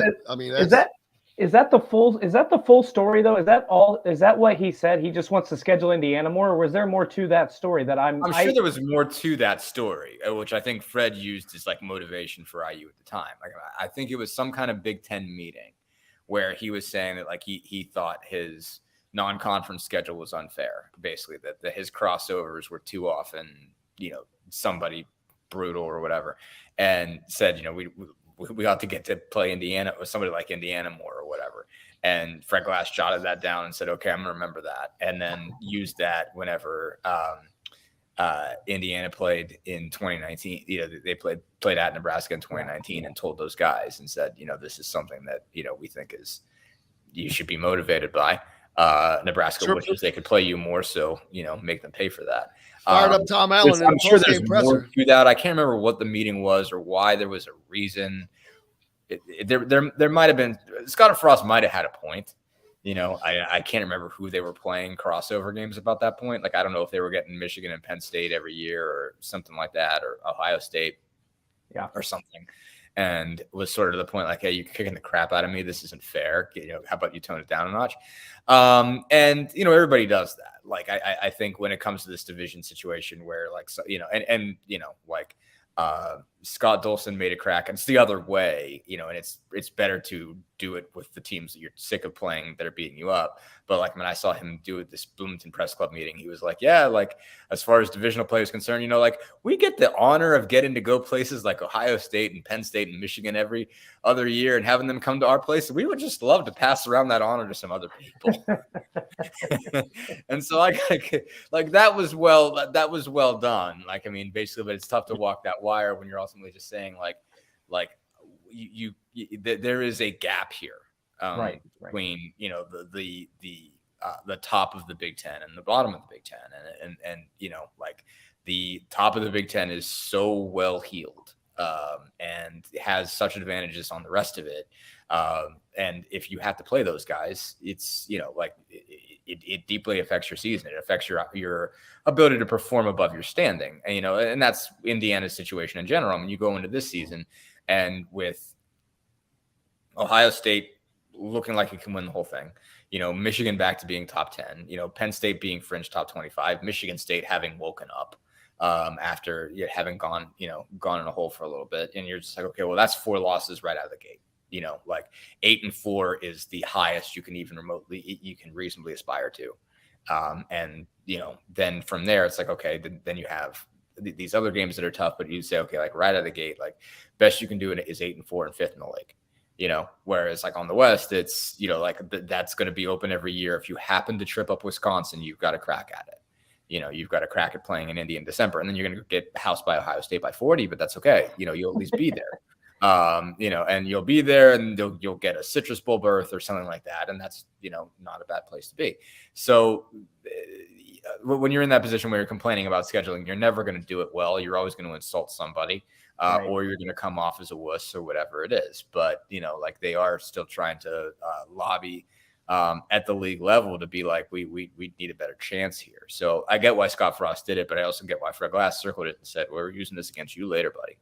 Is that the full story though? Is that all? Is that what he said? He just wants to schedule Indiana more, or was there more to that story that I'm sure there was more to that story, which I think Fred used as motivation for IU at the time. I think it was some kind of Big Ten meeting where he was saying that he thought his non-conference schedule was unfair, basically that his crossovers were too often, somebody brutal or whatever, and said, we ought to get to play Indiana with somebody like Indiana more or whatever. And Fred Glass jotted that down and said, okay, I'm going to remember that. And then used that whenever Indiana played in 2019. They played at Nebraska in 2019 and told those guys and said, this is something that, we think you should be motivated by. Nebraska wishes they could play you more, so make them pay for that. Fired up Tom Allen. I'm sure there's more to that. I can't remember what the meeting was or why there was a reason. There might have been. Scott Frost might have had a point. I can't remember who they were playing crossover games about that point. I don't know if they were getting Michigan and Penn State every year or something like that, or Ohio State, or something. and was sort of to the point like, hey, you're kicking the crap out of me. This isn't fair. How about you tone it down a notch? And everybody does that. Like, I think when it comes to this division situation where like, like Scott Dolson made a crack, and it's the other way, and it's better to do it with the teams that you're sick of playing that are beating you up. But like when I saw him do it this Bloomington press club meeting, he was like, yeah, like as far as divisional play is concerned, like we get the honor of getting to go places like Ohio State and Penn State and Michigan every other year and having them come to our place. We would just love to pass around that honor to some other people. And so like that was well done. Like, I mean, basically, but it's tough to walk that wire when you're ultimately just saying like you there is a gap here between the top of the Big Ten and the bottom of the Big Ten, and like the top of the Big Ten is so well heeled and has such advantages on the rest of it, and if you have to play those guys, it's it deeply affects your season. It affects your ability to perform above your standing, and that's Indiana's situation in general. I mean, you go into this season and with Ohio State looking like it can win the whole thing, Michigan back to being top 10, Penn State being fringe top 25, Michigan State having woken up after having gone in a hole for a little bit. And you're just like, okay, well, that's 4 losses right out of the gate. Like 8-4 is the highest you can reasonably aspire to. And then from there, it's like, okay, then you have these other games that are tough, but you say, okay, like right out of the gate, like best you can do it is 8-4 and 5th in the league. Whereas like on the West, it's, like that's going to be open every year. If you happen to trip up Wisconsin, you've got a crack at it. You've got a crack at playing in Indy in December, and then you're going to get housed by Ohio State by 40, but that's okay. You'll at least be there. And you'll be there, and you'll get a Citrus Bowl berth or something like that. And that's, not a bad place to be. So when you're in that position where you're complaining about scheduling, you're never going to do it well. You're always going to insult somebody. Or you're going to come off as a wuss or whatever it is. But, like they are still trying to lobby at the league level to be like, we need a better chance here. So I get why Scott Frost did it, but I also get why Fred Glass circled it and said, we're using this against you later, buddy.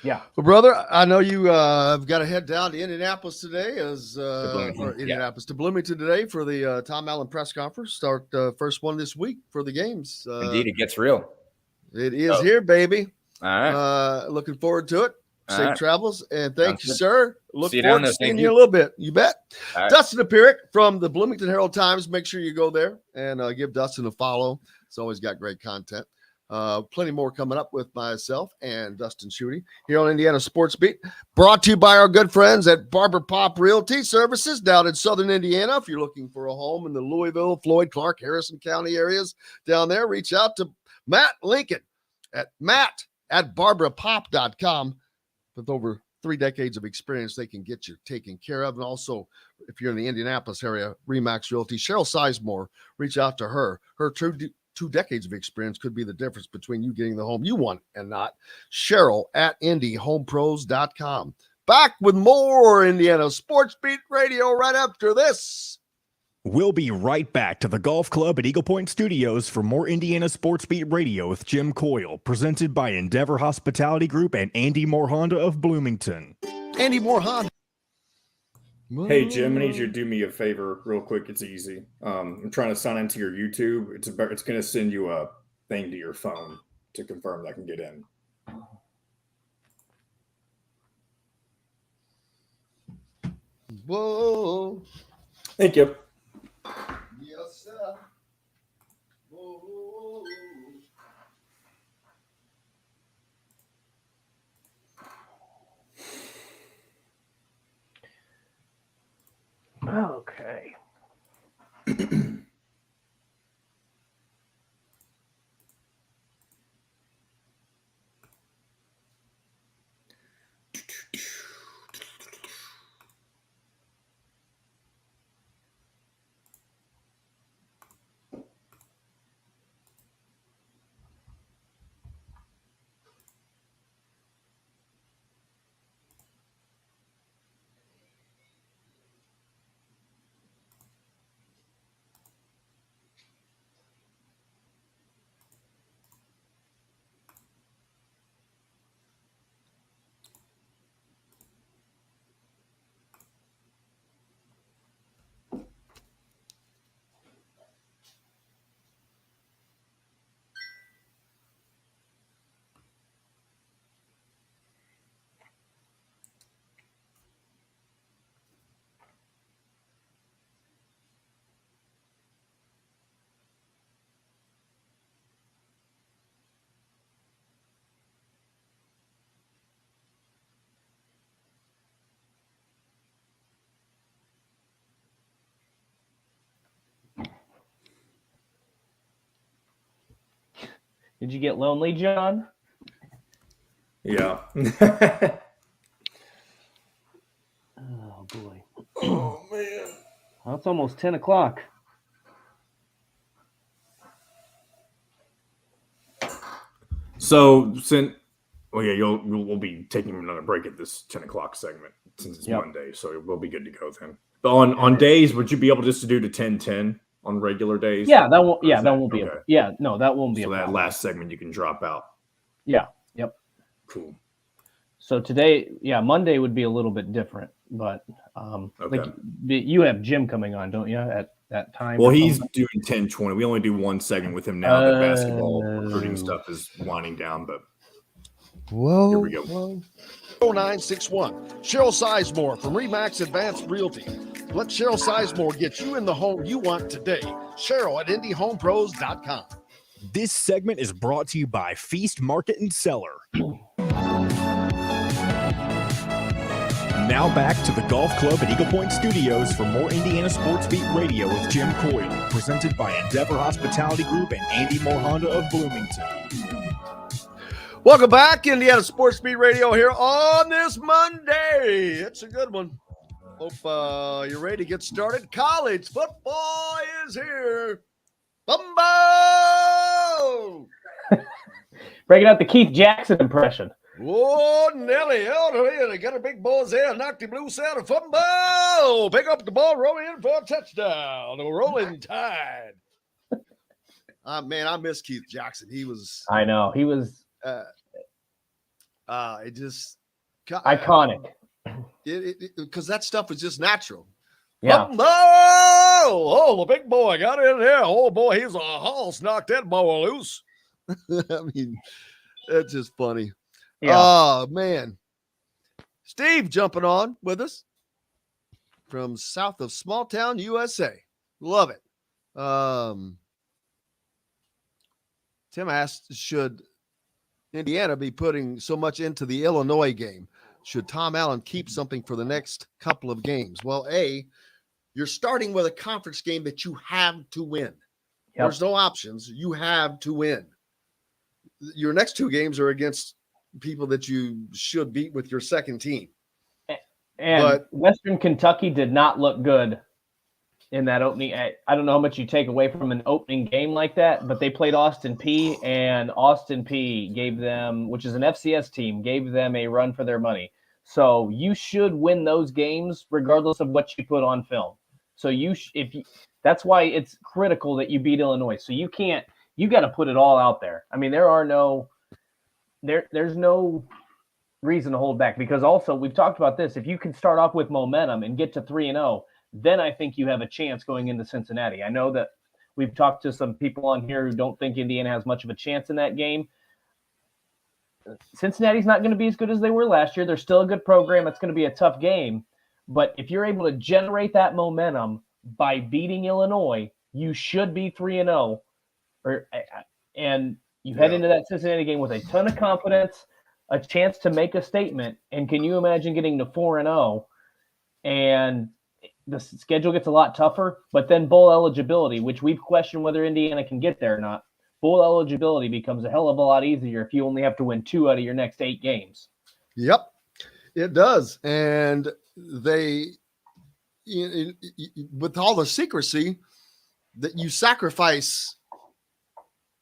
Yeah. Well, brother, I know you have got to head down to Indianapolis today to Bloomington today for the Tom Allen press conference. Start first one this week for the games. Indeed, it gets real. It is here, baby. All right. Looking forward to it. Safe travels. And thank you, good. sir. Look See you forward down to there. seeing Thank you you. in a little bit. You bet. All right. Dustin Dopirak from the Bloomington Herald-Times. Make sure you go there and give Dustin a follow. It's always got great content. Plenty more coming up with myself and Dustin Schutte here on Indiana Sports Beat. Brought to you by our good friends at Barber Pop Realty Services down in southern Indiana. If you're looking for a home in the Louisville, Floyd, Clark, Harrison County areas down there, reach out to Matt Lincoln at matt@barberapop.com. With over 3 decades of experience, they can get you taken care of. And also, if you're in the Indianapolis area, Remax Realty, Cheryl Sizemore, reach out to her. Her 2 decades of experience could be the difference between you getting the home you want and not. Cheryl at IndyHomePros.com. Back with more Indiana Sports Beat Radio right after this. We'll be right back to the Golf Club at Eagle Point Studios for more Indiana Sports Beat Radio with Jim Coyle, presented by Endeavor Hospitality Group and Andy Moore Honda of Bloomington. Andy Moore Honda. Hey, Jim, I need you to do me a favor real quick. It's easy. I'm trying to sign into your YouTube. It's going to send you a thing to your phone to confirm that I can get in. Whoa. Thank you. Yes, sir. Whoa. Okay. Did you get lonely, John? Yeah. Oh boy. Oh man. Well, it's almost 10 o'clock. So we'll be taking another break at this 10 o'clock segment since it's Monday, so we'll be good to go then. But on days, would you be able just to do the 10-10 on regular days? Yeah, that won't. Yeah, that won't be. Okay. That won't be. So a that problem. last segment you can drop out. Yeah. Yep. Cool. So today, Monday would be a little bit different, but like you have Jim coming on, don't you? At that time. Well, he's doing 10-20. We only do one segment with him now. The basketball recruiting stuff is winding down, but here we go. 0961. Cheryl Sizemore from Remax Advanced Realty. Let Cheryl Sizemore get you in the home you want today. Cheryl at IndyHomePros.com. This segment is brought to you by Feast Market and Cellar. Now back to the Golf Club at Eagle Point Studios for more Indiana Sports Beat Radio with Jim Coyle, presented by Endeavor Hospitality Group and Andy Moore Honda of Bloomington. Welcome back, Indiana Sports Beat Radio here on this Monday. It's a good one. Hope you're ready to get started. College football is here. Bumbo! Breaking out the Keith Jackson impression. Oh, Nelly, they got a big boys there. Knocked him loose out of fumble. Pick up the ball, roll in for a touchdown. A rolling Tide. Man, I miss Keith Jackson. He was. I know he was. It just iconic. Because that stuff was just natural. Yeah. Fumble! Oh, the big boy got in there. Oh boy, he's a horse. Knocked that ball loose. I mean, it's just funny. Yeah. Oh, man. Steve jumping on with us from south of small town USA. Love it. Tim asked, should Indiana be putting so much into the Illinois game? Should Tom Allen keep something for the next couple of games? Well, you're starting with a conference game that you have to win. Yep. There's no options. You have to win. Your next two games are against people that you should beat with your second team. But Western Kentucky did not look good in that opening. I don't know how much you take away from an opening game like that, but they played Austin Peay, and Austin Peay gave them, which is an FCS team, gave them a run for their money. So you should win those games regardless of what you put on film. So that's why it's critical that you beat Illinois. So you got to put it all out there. I mean, there's no reason to hold back, because also we've talked about this. If you can start off with momentum and get to 3-0, then I think you have a chance going into Cincinnati. I know that we've talked to some people on here who don't think Indiana has much of a chance in that game. Cincinnati's not going to be as good as they were last year. They're still a good program. It's going to be a tough game. But if you're able to generate that momentum by beating Illinois, you should be 3-0. And you head into that Cincinnati game with a ton of confidence, a chance to make a statement. And can you imagine getting to 4-0? And the schedule gets a lot tougher, but then bowl eligibility, which we've questioned whether Indiana can get there or not. Bowl eligibility becomes a hell of a lot easier if you only have to win 2 out of your next 8 games. Yep, it does. And they, with all the secrecy that you sacrifice,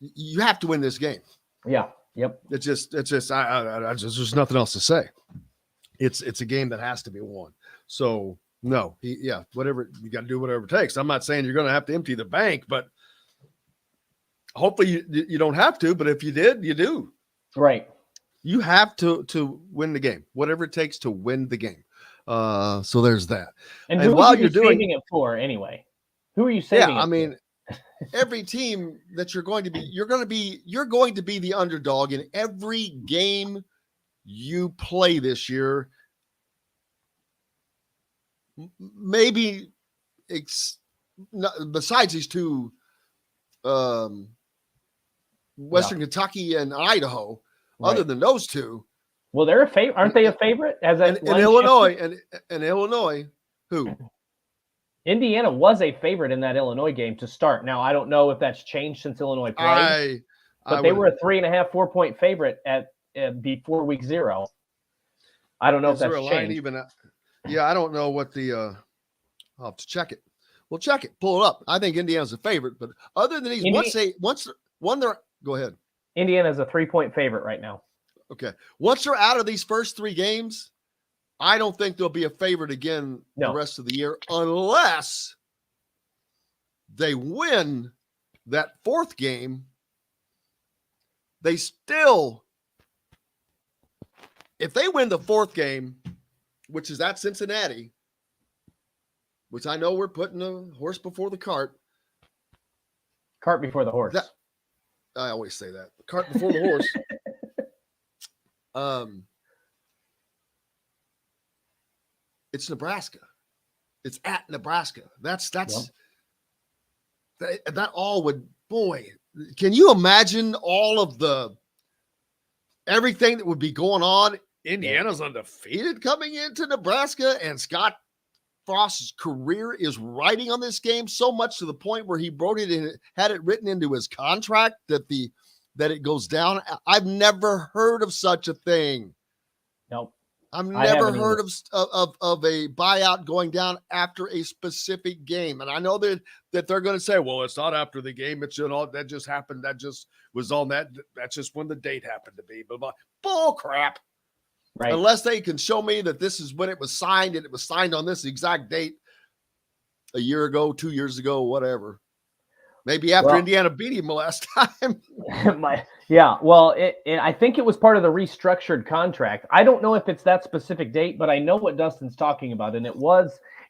you have to win this game. Yeah. Yep. It's just there's nothing else to say. It's a game that has to be won. So no, whatever you got to do, whatever it takes. I'm not saying you're going to have to empty the bank, but hopefully you don't have to. But if you did, you do. Right. You have to win the game, whatever it takes to win the game. So there's that. And who are you saving it for anyway? Who are you saving? Yeah, I mean, every team that you're going to be the underdog in every game you play this year. Maybe besides these two, Western Kentucky and Idaho, other than those two. Well, they're a favorite. Aren't they a favorite? In Illinois, and Illinois, who? Indiana was a favorite in that Illinois game to start. Now, I don't know if that's changed since Illinois played. But they were a 3.5, 4-point favorite at before week 0. I don't know if that's there a line changed. even? Yeah, I don't know what the. I'll have to check it. Well, check it. Pull it up. I think Indiana's a favorite, but other than these, go ahead. Indiana's a 3-point favorite right now. Okay. Once they're out of these first 3 games, I don't think they'll be a favorite again the rest of the year unless they win that 4th game. They still, if they win the 4th game, which is at Cincinnati, which I know we're putting a horse before the cart. Cart before the horse. I always say that. Cart before the horse. It's Nebraska. It's at Nebraska. That all would, boy, can you imagine all of everything that would be going on? Indiana's undefeated coming into Nebraska, and Scott Frost's career is riding on this game so much to the point where he wrote it in, had it written into his contract that it goes down. I've never heard of such a thing. Nope. I've never heard of a buyout going down after a specific game. And I know that they're going to say, well, it's not after the game. It's, that just happened. That just was on that. That's just when the date happened to be. But bull crap. Right. Unless they can show me that this is when it was signed and it was signed on this exact date a year ago, 2 years ago, whatever. Maybe after Indiana beat him last time. I think it was part of the restructured contract. I don't know if it's that specific date, but I know what Dustin's talking about, and it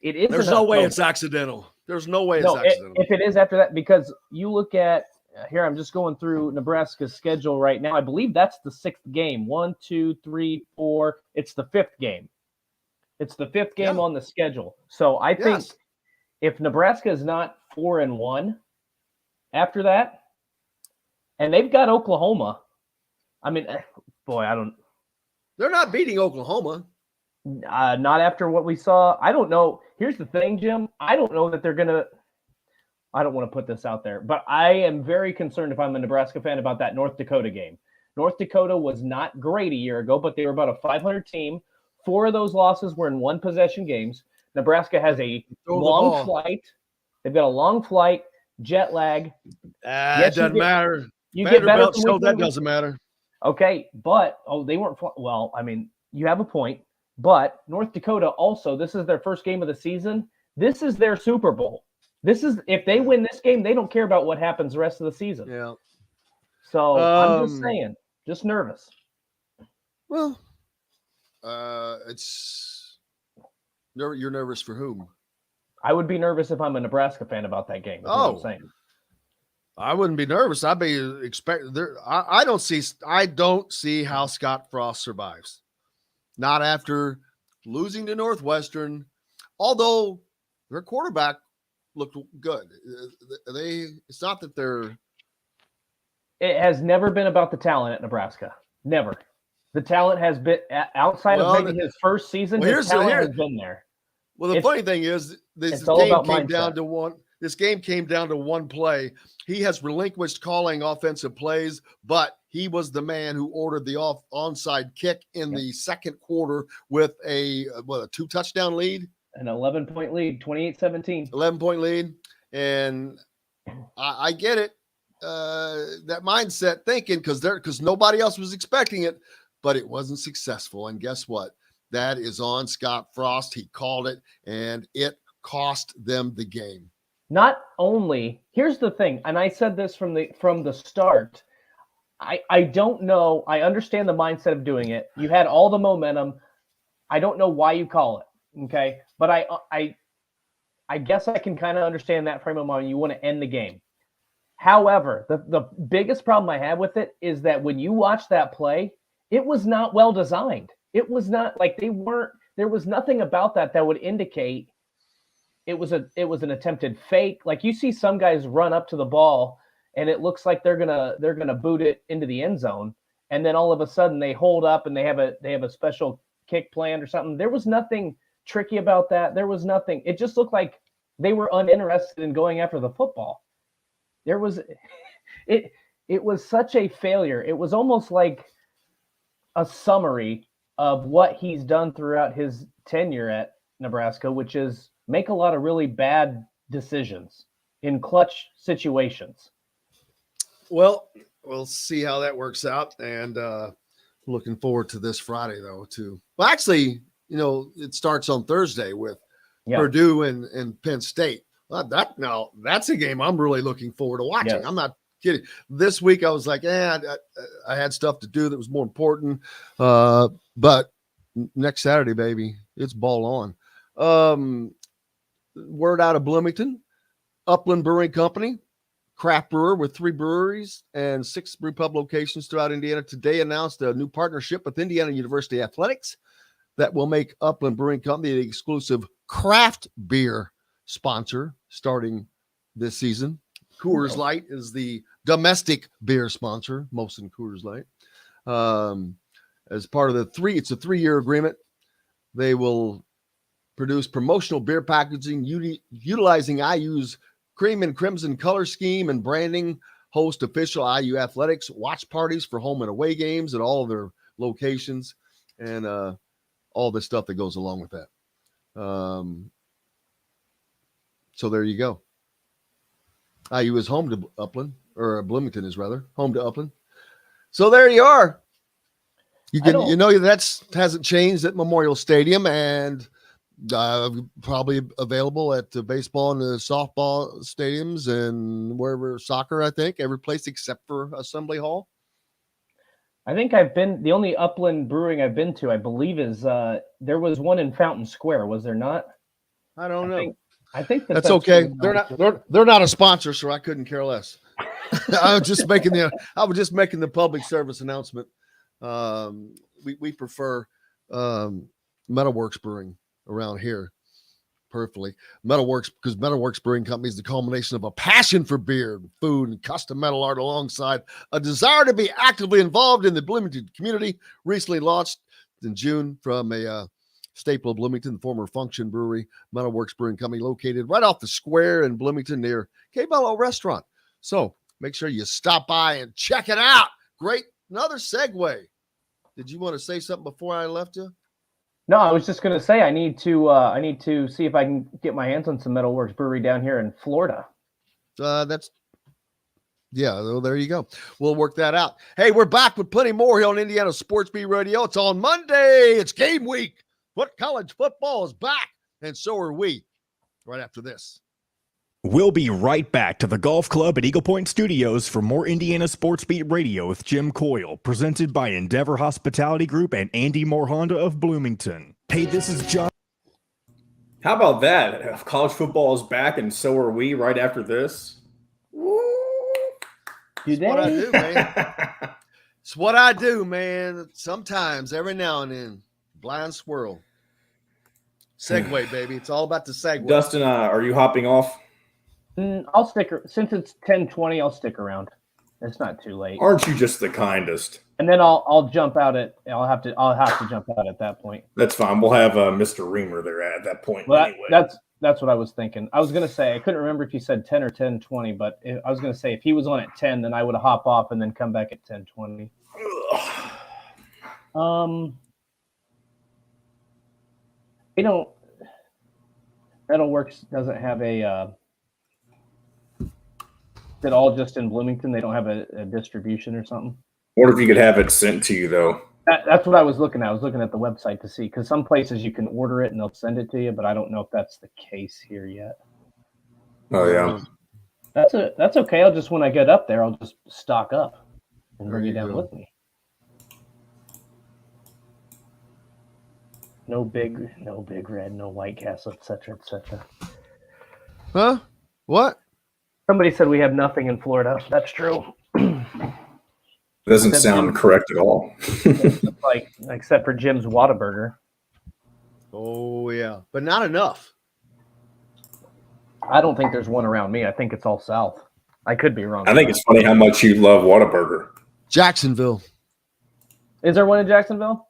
is. There's no way it's accidental. There's no way it's accidental. If it is after that, because you look at here, I'm just going through Nebraska's schedule right now. I believe that's the 6th game. 1, 2, 3, 4. It's the 5th game. It's the 5th game on the schedule. So I think if Nebraska is not 4-1 after that, and they've got Oklahoma. I mean, boy, they're not beating Oklahoma. Not after what we saw. I don't know. Here's the thing, Jim. I don't know that they're going to. I don't want to put this out there, but I am very concerned if I'm a Nebraska fan about that North Dakota game. North Dakota was not great a year ago, but they were about a 500 team. 4 of those losses were in 1-possession games. Nebraska has a long flight. They've got a long flight, jet lag. It doesn't matter. You get better so that doesn't matter. Okay, but they weren't. Well, I mean, you have a point. But North Dakota also, this is their first game of the season. This is their Super Bowl. This is if they win this game, they don't care about what happens the rest of the season. Yeah. So I'm just saying, just nervous. Well, you're nervous for whom? I would be nervous if I'm a Nebraska fan about that game. That's what I'm saying. I wouldn't be nervous. I'd be I don't see how Scott Frost survives. Not after losing to Northwestern, although their quarterback looked good. It's not that they're. It has never been about the talent at Nebraska. Never. The talent has been outside of maybe his first season. His talent has been there. Well, the funny thing is, this game came down to one. This game came down to one play. He has relinquished calling offensive plays, but he was the man who ordered the onside kick in the second quarter with a 2-touchdown lead. An 11-point lead, 28-17. 11-point lead. And I get it. That mindset thinking because nobody else was expecting it, but it wasn't successful. And guess what? That is on Scott Frost. He called it, and it cost them the game. Not only, here's the thing, and I said this from the start. I don't know. I understand the mindset of doing it. You had all the momentum. I don't know why you call it. Okay. But I guess I can kind of understand that frame of mind. You want to end the game. However, the biggest problem I have with it is that when you watch that play, it was not well designed. It was not like there was nothing about that would indicate it was an attempted fake. Like you see some guys run up to the ball and it looks like they're gonna boot it into the end zone, and then all of a sudden they hold up and they have a special kick planned or something. There was nothing tricky about that. There was nothing. It just looked like they were uninterested in going after the football. There was it. it was such a failure. It was almost like a summary of what he's done throughout his tenure at Nebraska, which is make a lot of really bad decisions in clutch situations. Well, we'll see how that works out. And looking forward to this Friday, though, too. Well, actually, it starts on Thursday with Purdue and Penn State. That's a game I'm really looking forward to watching. Yes. I'm not kidding. This week I was like, I had stuff to do that was more important. But next Saturday, baby, it's ball on. Word out of Bloomington, Upland Brewing Company, craft brewer with 3 breweries and 6 brew pub locations throughout Indiana, today announced a new partnership with Indiana University Athletics that will make Upland Brewing Company the exclusive craft beer sponsor starting this season. Coors Light is the domestic beer sponsor, Molson Coors Light. As part of it's a 3-year agreement. They will produce promotional beer packaging utilizing IU's cream and crimson color scheme and branding, host official IU athletics watch parties for home and away games at all of their locations, and all the stuff that goes along with that. So there you go. IU is home to Upland, or Bloomington is rather home to Upland. So there you are. You can, that hasn't changed at Memorial Stadium, and probably available at the baseball and the softball stadiums and wherever soccer, I think every place except for Assembly Hall. I think the only Upland Brewing I've been to, I believe, is there was one in Fountain Square. Was there not? I don't know. I think that's okay. They're not a sponsor, so I couldn't care less. I was just making the public service announcement. We prefer Metalworks Brewing around here. Perfectly. Because Metalworks Brewing Company is the culmination of a passion for beer, food, and custom metal art alongside a desire to be actively involved in the Bloomington community. Recently launched in June from a staple of Bloomington, the former Function Brewery, Metalworks Brewing Company, located right off the square in Bloomington near Cabello Restaurant. So make sure you stop by and check it out. Great. Another segue. Did you want to say something before I left you? No, I was just going to say I need to see if I can get my hands on some Metalworks Brewery down here in Florida. Well, there you go. We'll work that out. Hey, we're back with plenty more here on Indiana Sports Beat Radio. It's on Monday. It's game week. College football is back, and so are we. Right after this. We'll be right back to the Golf Club at Eagle Point Studios for more Indiana Sports Beat Radio with Jim Coyle, presented by Endeavor Hospitality Group and Andy Moore Honda of Bloomington. Hey, this is John. How about that? College football is back, and so are we right after this. It's what I do, man. It's what I do, man. Sometimes, every now and then, blind squirrel. Segue, baby. It's all about the segue. Dustin, are you hopping off? I'll stick. Since it's 10:20, I'll stick around. It's not too late. Aren't you just the kindest? And then I'll jump out at. I'll have to jump out at that point. That's fine. We'll have Mr. Reamer there at that point. Well, anyway. That's what I was thinking. I was gonna say I couldn't remember if you said 10 or 10:20, but I was gonna say if he was on at 10, then I would hop off and then come back at 10:20. Metalworks doesn't have a. Is it all just in Bloomington? They don't have a distribution or something? What if you could have it sent to you, though? That's what I was looking at. I was looking at the website to see, because some places you can order it and they'll send it to you, but I don't know if that's the case here yet. Oh, yeah. That's okay. I'll just, when I get up there, I'll just stock up and bring it down with me. No big red, no White Castle, etc., etc. Huh? What? Somebody said we have nothing in Florida. That's true. Doesn't sound correct at all. except for Jim's Whataburger. Oh, yeah. But not enough. I don't think there's one around me. I think it's all south. I could be wrong. I think it's funny how much you love Whataburger. Jacksonville. Is there one in Jacksonville?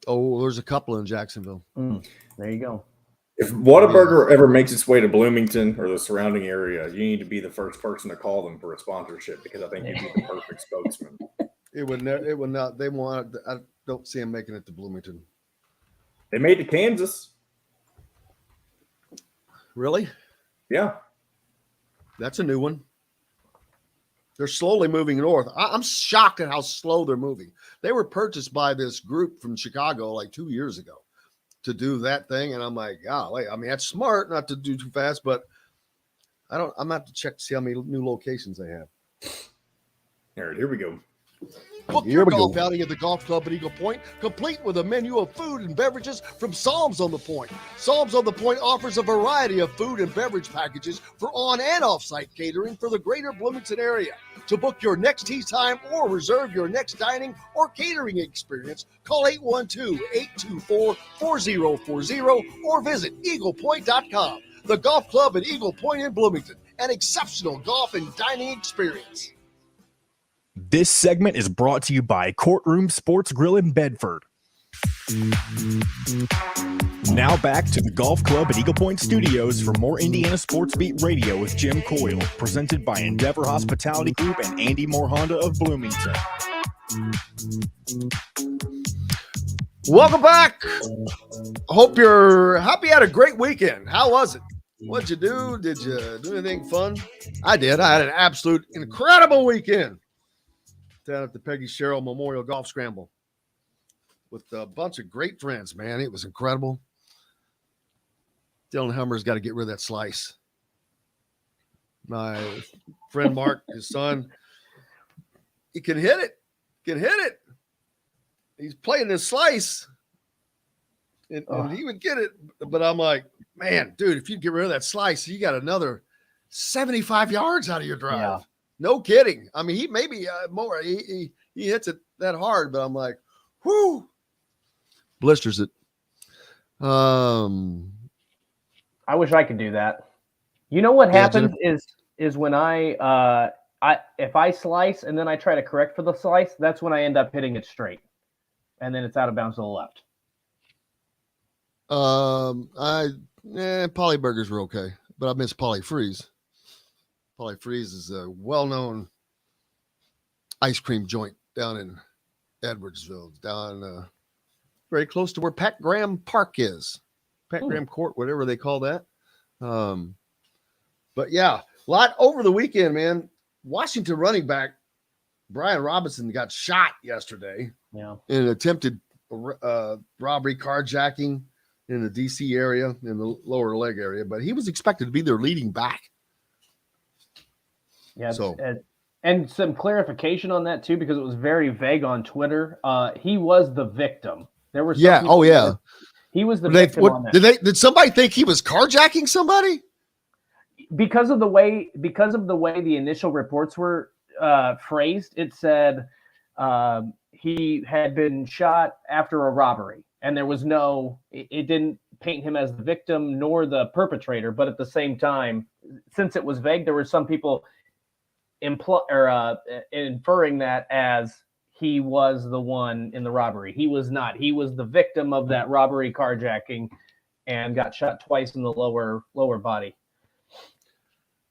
Oh, there's a couple in Jacksonville. There you go. If Whataburger ever makes its way to Bloomington or the surrounding area, you need to be the first person to call them for a sponsorship because I think you'd be the perfect spokesman. It would not. They want. I don't see them making it to Bloomington. They made it to Kansas. Really? Yeah. That's a new one. They're slowly moving north. I'm shocked at how slow they're moving. They were purchased by this group from Chicago like 2 years ago to do that thing. And I'm like, golly, I mean, that's smart not to do too fast, but I'm going to have to check to see how many new locations they have. All right, here we go. Book your golf outing at the Golf Club at Eagle Point, complete with a menu of food and beverages from Psalms on the Point. Psalms on the Point offers a variety of food and beverage packages for on and off-site catering for the greater Bloomington area. To book your next tea time or reserve your next dining or catering experience, call 812-824-4040 or visit eaglepoint.com. The Golf Club at Eagle Point in Bloomington, an exceptional golf and dining experience. This segment is brought to you by Courtroom Sports Grill in Bedford. Now back to the Golf Club at Eagle Point Studios for more Indiana Sports Beat Radio with Jim Coyle, presented by Endeavor Hospitality Group and Andy Moore Honda of Bloomington. Welcome back. Hope you're happy. You had a great weekend. How was it? What'd you do? Did you do anything fun? I did. I had an absolute incredible weekend down at the Peggy Sherrill Memorial Golf Scramble with a bunch of great friends, man. It was incredible. Dylan Hummer's got to get rid of that slice. My friend Mark, his son, he can hit it. He's playing this slice, and he would get it. But I'm like, man, dude, if you get rid of that slice, you got another 75 yards out of your drive. Yeah. No kidding. I mean, he maybe more. He hits it that hard, but I'm like, whoo, blisters it. I wish I could do that. You know what happens is when I if I slice and then I try to correct for the slice, that's when I end up hitting it straight, and then it's out of bounds to the left. Polly burgers were okay, but I miss Polly Freeze. Polly Freeze is a well-known ice cream joint down in Edwardsville, down very close to where Pat Graham Park is. Pat Graham Court, whatever they call that. But yeah, a lot over the weekend, man. Washington running back Brian Robinson got shot yesterday in an attempted robbery, carjacking in the D.C. area, in the lower leg area. But he was expected to be their leading back. Yeah, so, and some clarification on that too, because it was very vague on Twitter. He was the victim. There were he was the victim on that. Did somebody think he was carjacking somebody? Because of the way the initial reports were phrased, it said he had been shot after a robbery, and there was it didn't paint him as the victim nor the perpetrator. But at the same time, since it was vague, there were some people inferring that as he was the one in the robbery. He was not. He was the victim of that robbery, carjacking, and got shot twice in the lower body.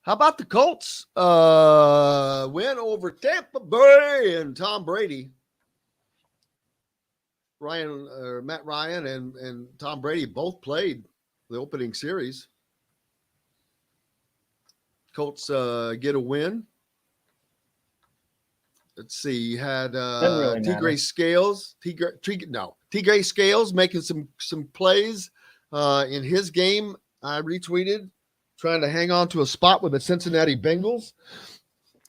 How about the Colts win over Tampa Bay and Tom Brady? Matt Ryan and Tom Brady both played the opening series. Colts get a win. Let's see. You had T-Gray Scales. T-Gray Scales making some plays in his game. I retweeted, trying to hang on to a spot with the Cincinnati Bengals.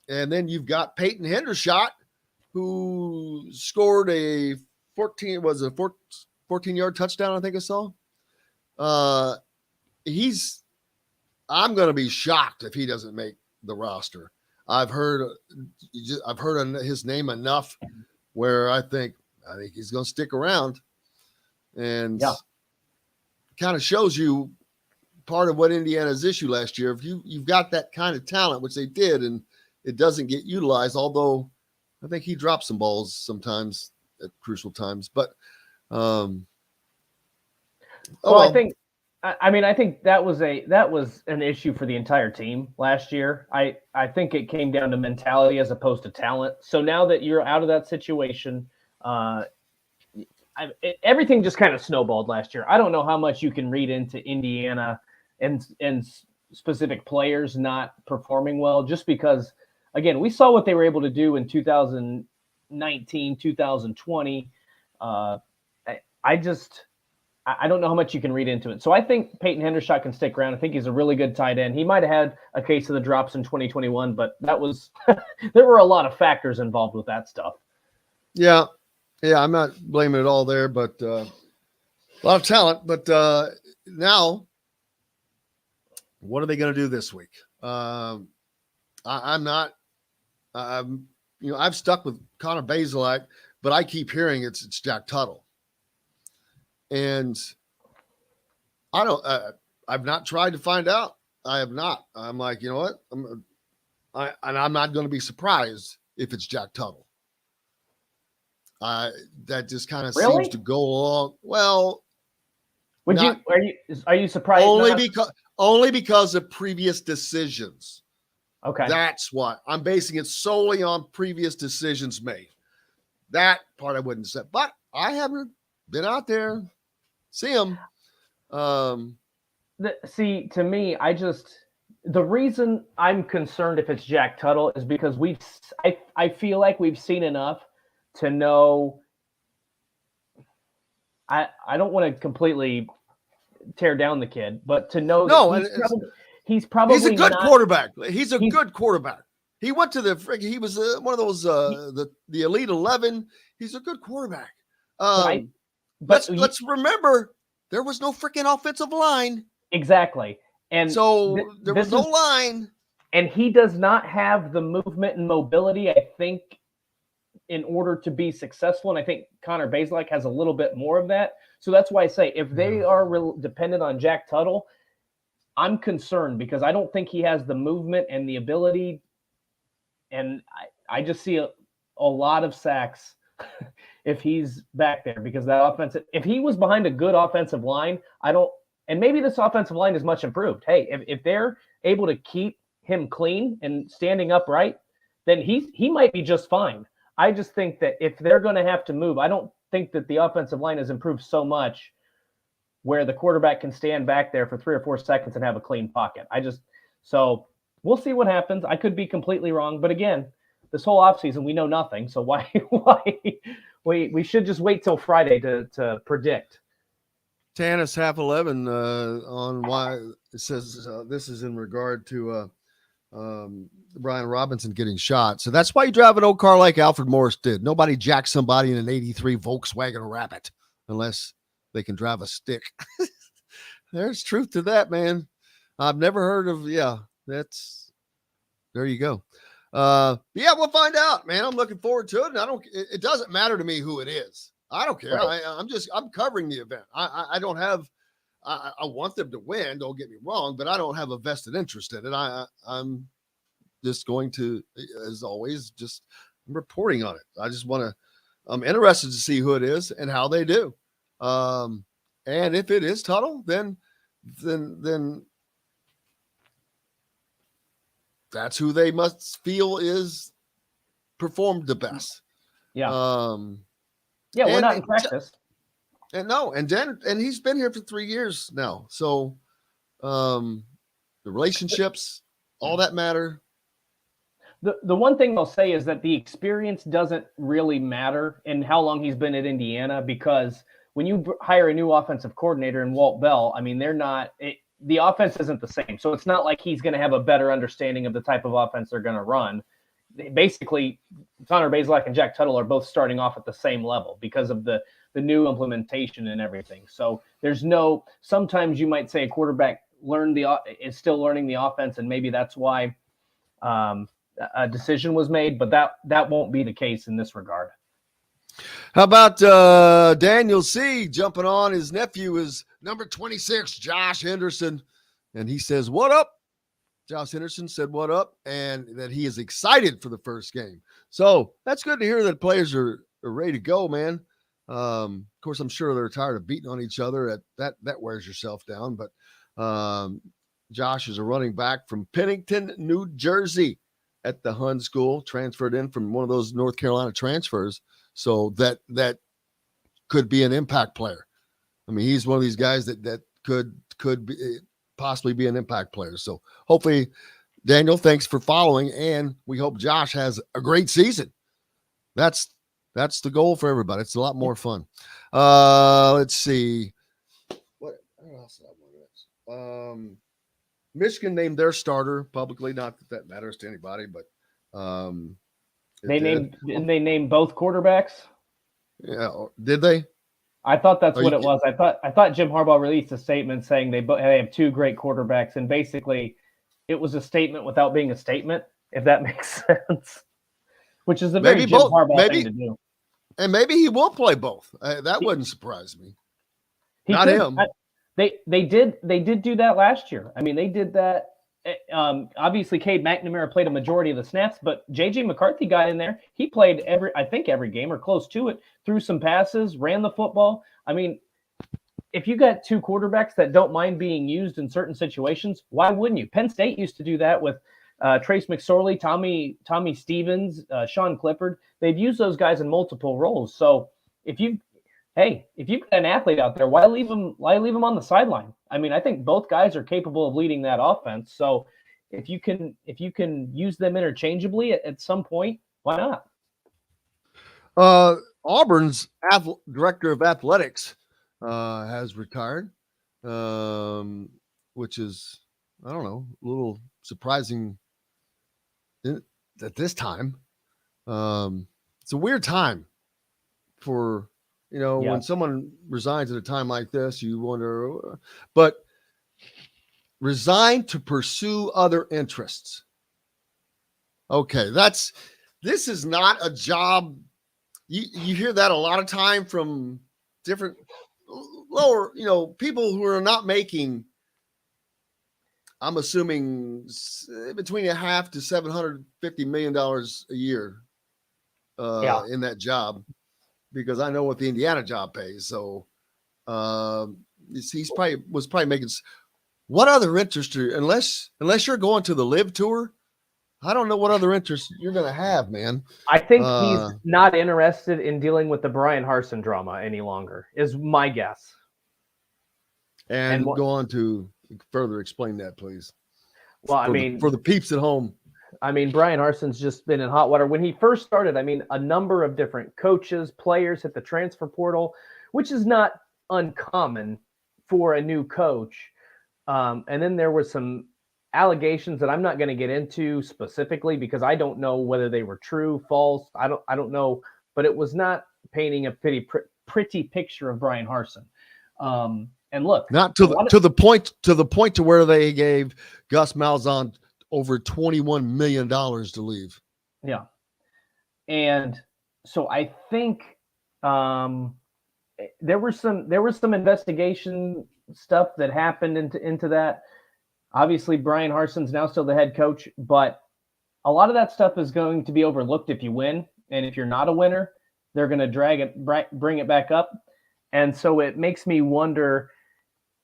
And then you've got Peyton Hendershot, who scored a 14-yard touchdown, I think I saw. I'm going to be shocked if he doesn't make the roster. I've heard his name enough where I think he's going to stick around, and kind of shows you part of what Indiana's issue last year. If you've got that kind of talent, which they did, and it doesn't get utilized, although I think he drops some balls sometimes at crucial times. But I think I mean, I think that was an issue for the entire team last year. I think it came down to mentality as opposed to talent. So now that you're out of that situation, everything just kind of snowballed last year. I don't know how much you can read into Indiana and specific players not performing well, just because, again, we saw what they were able to do in 2019, 2020. I don't know how much you can read into it. So I think Peyton Hendershot can stick around. I think he's a really good tight end. He might have had a case of the drops in 2021, but that was there were a lot of factors involved with that stuff. Yeah, I'm not blaming it all there, but a lot of talent. But now, what are they going to do this week? I'm not. I've stuck with Connor Bazelak, but I keep hearing it's Jack Tuttle. And I've not tried to find out. I have not. I'm like, you know what? I'm not going to be surprised if it's Jack Tuttle. That just kind of seems to go along. Well, are you surprised? Only because of previous decisions. Okay. That's why I'm basing it solely on previous decisions made. That part I wouldn't say, but I haven't been out there. See him. See, to me, the reason I'm concerned if it's Jack Tuttle is because I feel like we've seen enough to know. I don't want to completely tear down the kid, but to know he's probably a good quarterback. He's a good quarterback. He went to he was one of those the Elite 11. He's a good quarterback. But let's remember, there was no freaking offensive line. Exactly. And so there was no line. And he does not have the movement and mobility, I think, in order to be successful. And I think Connor Bazelak has a little bit more of that. So that's why I say if they are dependent on Jack Tuttle, I'm concerned because I don't think he has the movement and the ability. And I just see a lot of sacks if he's back there, because if he was behind a good offensive line, and maybe this offensive line is much improved. Hey, if they're able to keep him clean and standing upright, then he might be just fine. I just think that if they're going to have to move, I don't think that the offensive line has improved so much where the quarterback can stand back there for 3 or 4 seconds and have a clean pocket. So we'll see what happens. I could be completely wrong, but again, this whole offseason, we know nothing. So why we should just wait till Friday to predict. Tanis half 11 on why it says this is in regard to Brian Robinson getting shot. So that's why you drive an old car like Alfred Morris did. Nobody jacks somebody in an 83 Volkswagen Rabbit unless they can drive a stick. There's truth to that, man. I've never heard of, there you go. We'll find out, man. I'm looking forward to it. And it doesn't matter to me who it is. I don't care. Right. I'm covering the event. I don't have, I want them to win. Don't get me wrong, but I don't have a vested interest in it. I'm just going to, as always, I'm reporting on it. I'm interested to see who it is and how they do. And if it is Tuttle, then that's who they must feel is performed the best. Yeah. We're not in practice. And he's been here for 3 years now. So the relationships, all that matter. The one thing I'll say is that the experience doesn't really matter in how long he's been at Indiana, because when you hire a new offensive coordinator in Walt Bell, I mean, the offense isn't the same. So it's not like he's going to have a better understanding of the type of offense they're going to run. Basically, Connor Bazelak and Jack Tuttle are both starting off at the same level because of the new implementation and everything. So sometimes you might say a quarterback is still learning the offense, and maybe that's why a decision was made, but that won't be the case in this regard. How about Daniel C. jumping on? His nephew is number 26, Josh Henderson, and he says, "What up?" Josh Henderson said, "What up?" and that he is excited for the first game. So that's good to hear that players are ready to go, man. Of course, I'm sure they're tired of beating on each other. That wears yourself down. But Josh is a running back from Pennington, New Jersey, at the Hun School, transferred in from one of those North Carolina transfers. So that could be an impact player. I mean, he's one of these guys that could be, possibly be an impact player. So hopefully, Daniel, thanks for following, and we hope Josh has a great season. That's the goal for everybody. It's a lot more fun. Let's see. What else? Michigan named their starter publicly. Not that matters to anybody, but didn't they name both quarterbacks? Yeah, did they? I thought that's what it was. I thought Jim Harbaugh released a statement saying they have two great quarterbacks, and basically it was a statement without being a statement, if that makes sense. Which is a very Jim Harbaugh thing to do. And maybe he will play both. That wouldn't surprise me. Not him. They did do that last year. I mean, they did that. Obviously, Cade McNamara played a majority of the snaps, but J.J. McCarthy got in there. He played every game or close to it, threw some passes, ran the football. I mean, if you got two quarterbacks that don't mind being used in certain situations, why wouldn't you? Penn State used to do that with Trace McSorley, Tommy Stevens, Sean Clifford. They've used those guys in multiple roles. So if you've got an athlete out there, why leave him on the sideline? I mean, I think both guys are capable of leading that offense. So if you can use them interchangeably at some point, why not? Auburn's director of athletics has retired, which is, I don't know, a little surprising at this time. It's a weird time for, when someone resigns at a time like this, you wonder, but resign to pursue other interests. Okay. This is not a job. You hear that a lot of time from different lower, people who are not making, I'm assuming, between $500 to $750 million a year in that job, because I know what the Indiana job pays. So was probably making. What other interest unless you're going to the Live Tour? I don't know what other interest you're going to have, man. I think he's not interested in dealing with the Brian Harsin drama any longer, is my guess. And go on to further explain that, please. Well, for the peeps at home. I mean, Brian Harsin's just been in hot water. When he first started, I mean, a number of different coaches, players hit the transfer portal, which is not uncommon for a new coach. And then there were some allegations that I'm not going to get into specifically because I don't know whether they were true, false. I don't know, but it was not painting a pretty picture of Brian Harsin. And look, not to the point to where they gave Gus Malzahn over $21 million to leave. Yeah. And so I think there was some investigation stuff that happened into that. Obviously, Brian Harsin's now still the head coach, but a lot of that stuff is going to be overlooked if you win. And if you're not a winner, they're going to bring it back up. And so it makes me wonder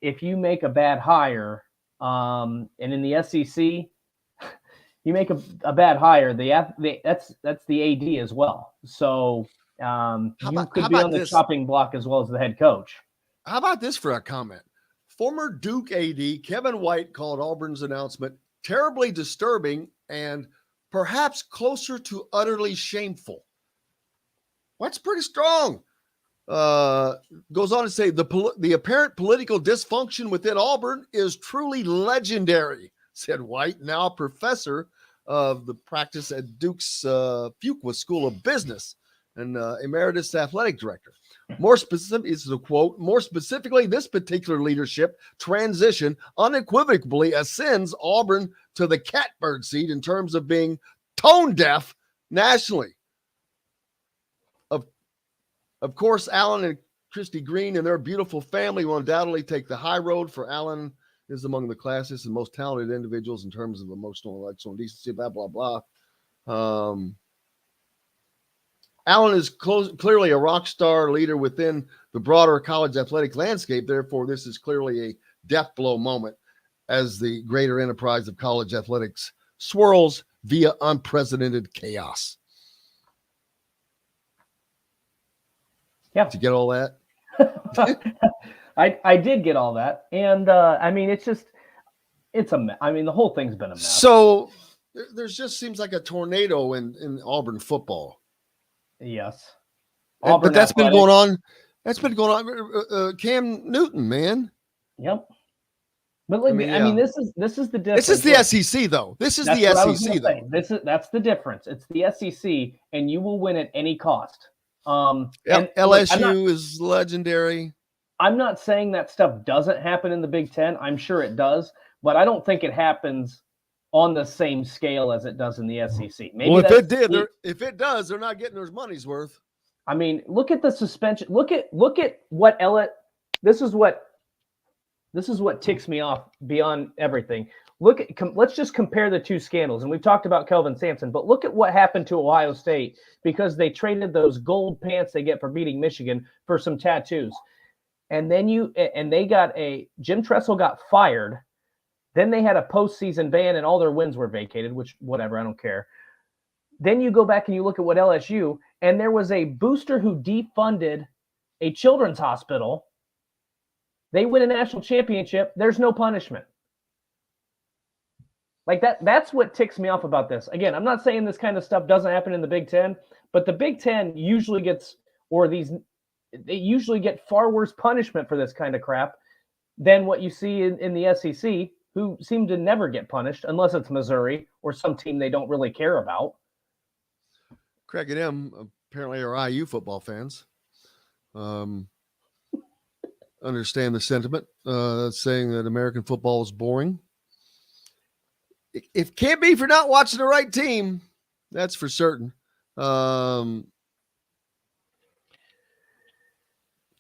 if you make a bad hire, and in the SEC, you make a bad hire, that's the AD as well. So you could be on the chopping block as well as the head coach. How about this for a comment? Former Duke AD Kevin White called Auburn's announcement terribly disturbing and perhaps closer to utterly shameful. That's pretty strong. Goes on to say the apparent political dysfunction within Auburn is truly legendary, said White, now a professor of the practice at Duke's Fuqua School of Business and emeritus athletic director. More specific is the quote. More specifically, this particular leadership transition unequivocally ascends Auburn to the catbird seat in terms of being tone deaf nationally. Of course, Alan and Christy Green and their beautiful family will undoubtedly take the high road, for Alan is among the classiest and most talented individuals in terms of emotional, intellectual, and decency, blah, blah, blah. Allen is clearly a rock star leader within the broader college athletic landscape. Therefore, this is clearly a death blow moment as the greater enterprise of college athletics swirls via unprecedented chaos. Yeah. Did you get all that? I did get all that. And I mean, it's a mess. I mean, the whole thing's been a mess. So there's just seems like a tornado in Auburn football. Yes. But that's been going on. That's been going on. Cam Newton, man. Yep. But look, I mean, this is the difference. This is the SEC, though. This is the SEC, though. That's the difference. It's the SEC, and you will win at any cost. And LSU is legendary. I'm not saying that stuff doesn't happen in the Big Ten. I'm sure it does, but I don't think it happens on the same scale as it does in the SEC. Maybe well, if it does, they're not getting their money's worth. I mean, look at the suspension. Look at what This is what ticks me off beyond everything. Let's just compare the two scandals. And we've talked about Kelvin Sampson, but look at what happened to Ohio State because they traded those gold pants they get for beating Michigan for some tattoos. And then Jim Tressel got fired. Then they had a postseason ban and all their wins were vacated, which whatever, I don't care. Then you go back and you look at what LSU, and there was a booster who defunded a children's hospital. They win a national championship. There's no punishment. Like that's what ticks me off about this. Again, I'm not saying this kind of stuff doesn't happen in the Big Ten, but the Big Ten usually they usually get far worse punishment for this kind of crap than what you see in the SEC, who seem to never get punished unless it's Missouri or some team they don't really care about. Craig and M apparently are IU football fans. Understand the sentiment saying that American football is boring. It can't be if you're not watching the right team. That's for certain.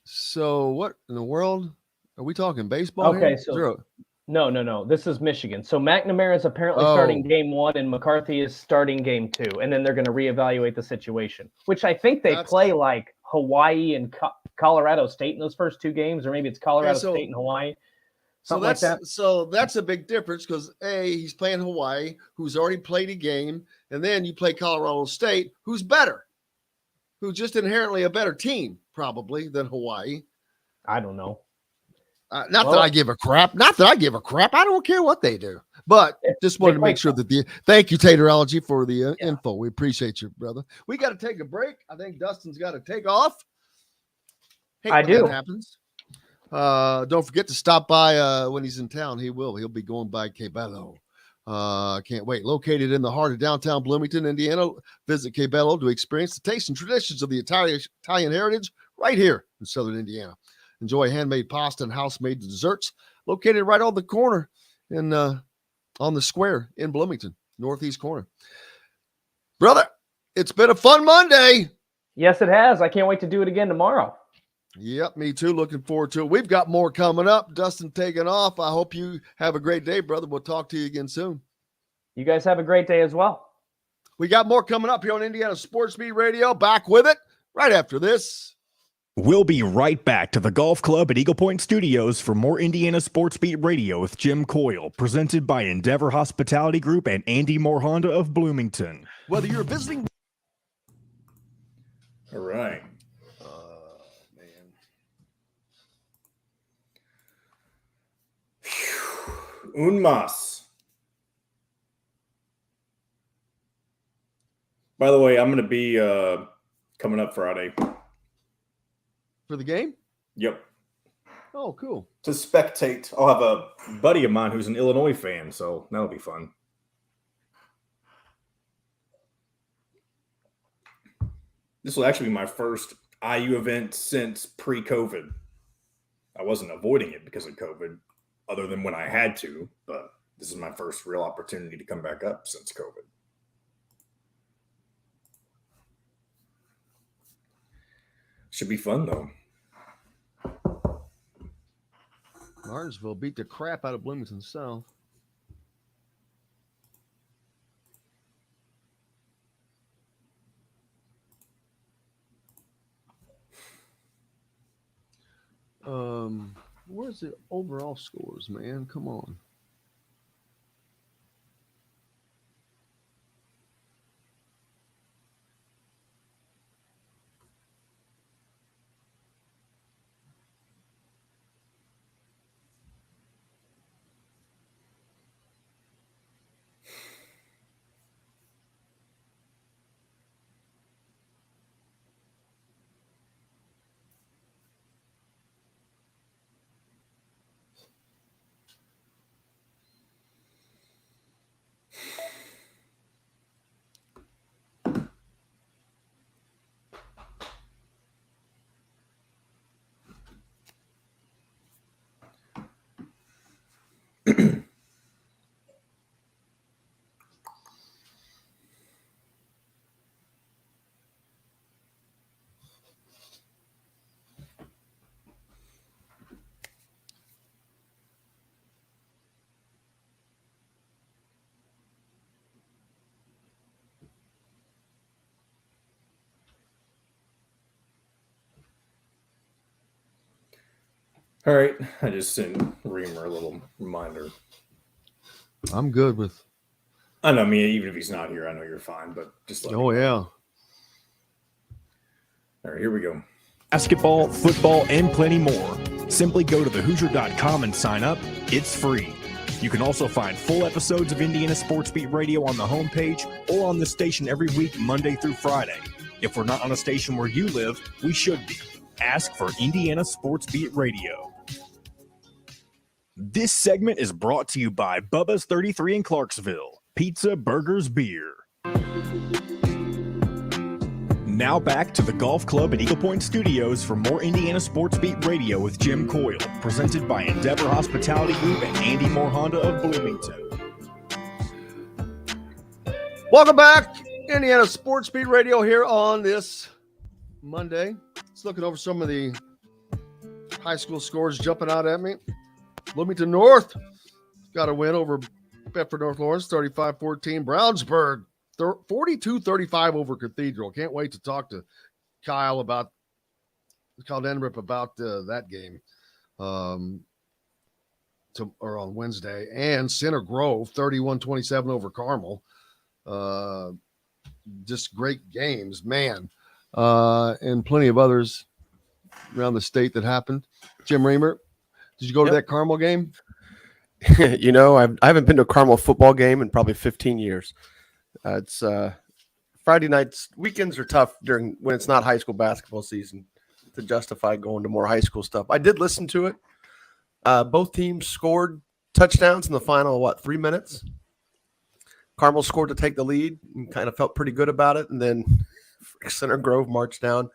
So what in the world are we talking baseball? Okay, here? so no. This is Michigan. So McNamara is apparently starting game 1 and McCarthy is starting game 2. And then they're going to reevaluate the situation, which I think they play like Hawaii and Colorado State in those first 2 games, or maybe it's Colorado State and Hawaii. So that's a big difference because he's playing Hawaii, who's already played a game, and then you play Colorado State, who's better, who's just inherently a better team probably than Hawaii. I don't know. That I give a crap. Not that I give a crap. I don't care what they do. But just wanted to make sure that thank you, Taterology, for the info. We appreciate you, brother. We got to take a break. I think Dustin's got to take off. I do. That happens. Don't forget to stop by when he's in town. He'll be going by Cabello. Can't wait. Located in the heart of downtown Bloomington, Indiana. Visit Cabello to experience the taste and traditions of the Italian heritage right here in Southern Indiana. Enjoy handmade pasta and house-made desserts located right on the corner on the square in Bloomington, northeast corner. Brother, it's been a fun Monday. Yes, it has. I can't wait to do it again tomorrow. Yep, me too. Looking forward to it. We've got more coming up. Dustin taking off. I hope you have a great day, brother. We'll talk to you again soon. You guys have a great day as well. We got more coming up here on Indiana Sports Beat Radio. Back with it right after this. We'll be right back to the Golf Club at Eagle Point Studios for more Indiana Sports Beat Radio with Jim Coyle, presented by Endeavor Hospitality Group and Andy Moore Honda of Bloomington. Whether you're visiting. All right. Un mas. By the way, I'm going to be coming up Friday. For the game? Yep. Oh, cool. To spectate. I'll have a buddy of mine who's an Illinois fan, so that'll be fun. This will actually be my first IU event since pre-COVID. I wasn't avoiding it because of COVID, other than when I had to, but this is my first real opportunity to come back up since COVID. Should be fun, though. Martinsville beat the crap out of Bloomington South. Where's the overall scores, man? Come on. All right. I just sent Reamer a little reminder. I'm good with. I know, even if he's not here, I know you're fine, but just let me know. Yeah. All right, here we go. Basketball, football, and plenty more. Simply go to thehoosier.com and sign up. It's free. You can also find full episodes of Indiana Sports Beat Radio on the homepage or on the station every week, Monday through Friday. If we're not on a station where you live, we should be. Ask for Indiana Sports Beat Radio. This segment is brought to you by Bubba's 33 in Clarksville. Pizza, burgers, beer. Now back to the Golf Club at Eagle Point Studios for more Indiana Sports Beat Radio with Jim Coyle, presented by Endeavor Hospitality Group and Andy Moore Honda of Bloomington. Welcome back, Indiana Sports Beat Radio here on this Monday. Just looking over some of the high school scores jumping out at me. Bloomington North got a win over Bedford North Lawrence, 35-14. Brownsburg, 42-35 over Cathedral. Can't wait to talk to Kyle Denrip about that game or on Wednesday. And Center Grove, 31-27 over Carmel. Just great games, man. And plenty of others around the state that happened. Jim Reamer, did you go to that Carmel game? I haven't been to a Carmel football game in probably 15 years. It's Friday nights. Weekends are tough when it's not high school basketball season to justify going to more high school stuff. I did listen to it. Both teams scored touchdowns in the final, 3 minutes? Carmel scored to take the lead and kind of felt pretty good about it. And then Center Grove marched down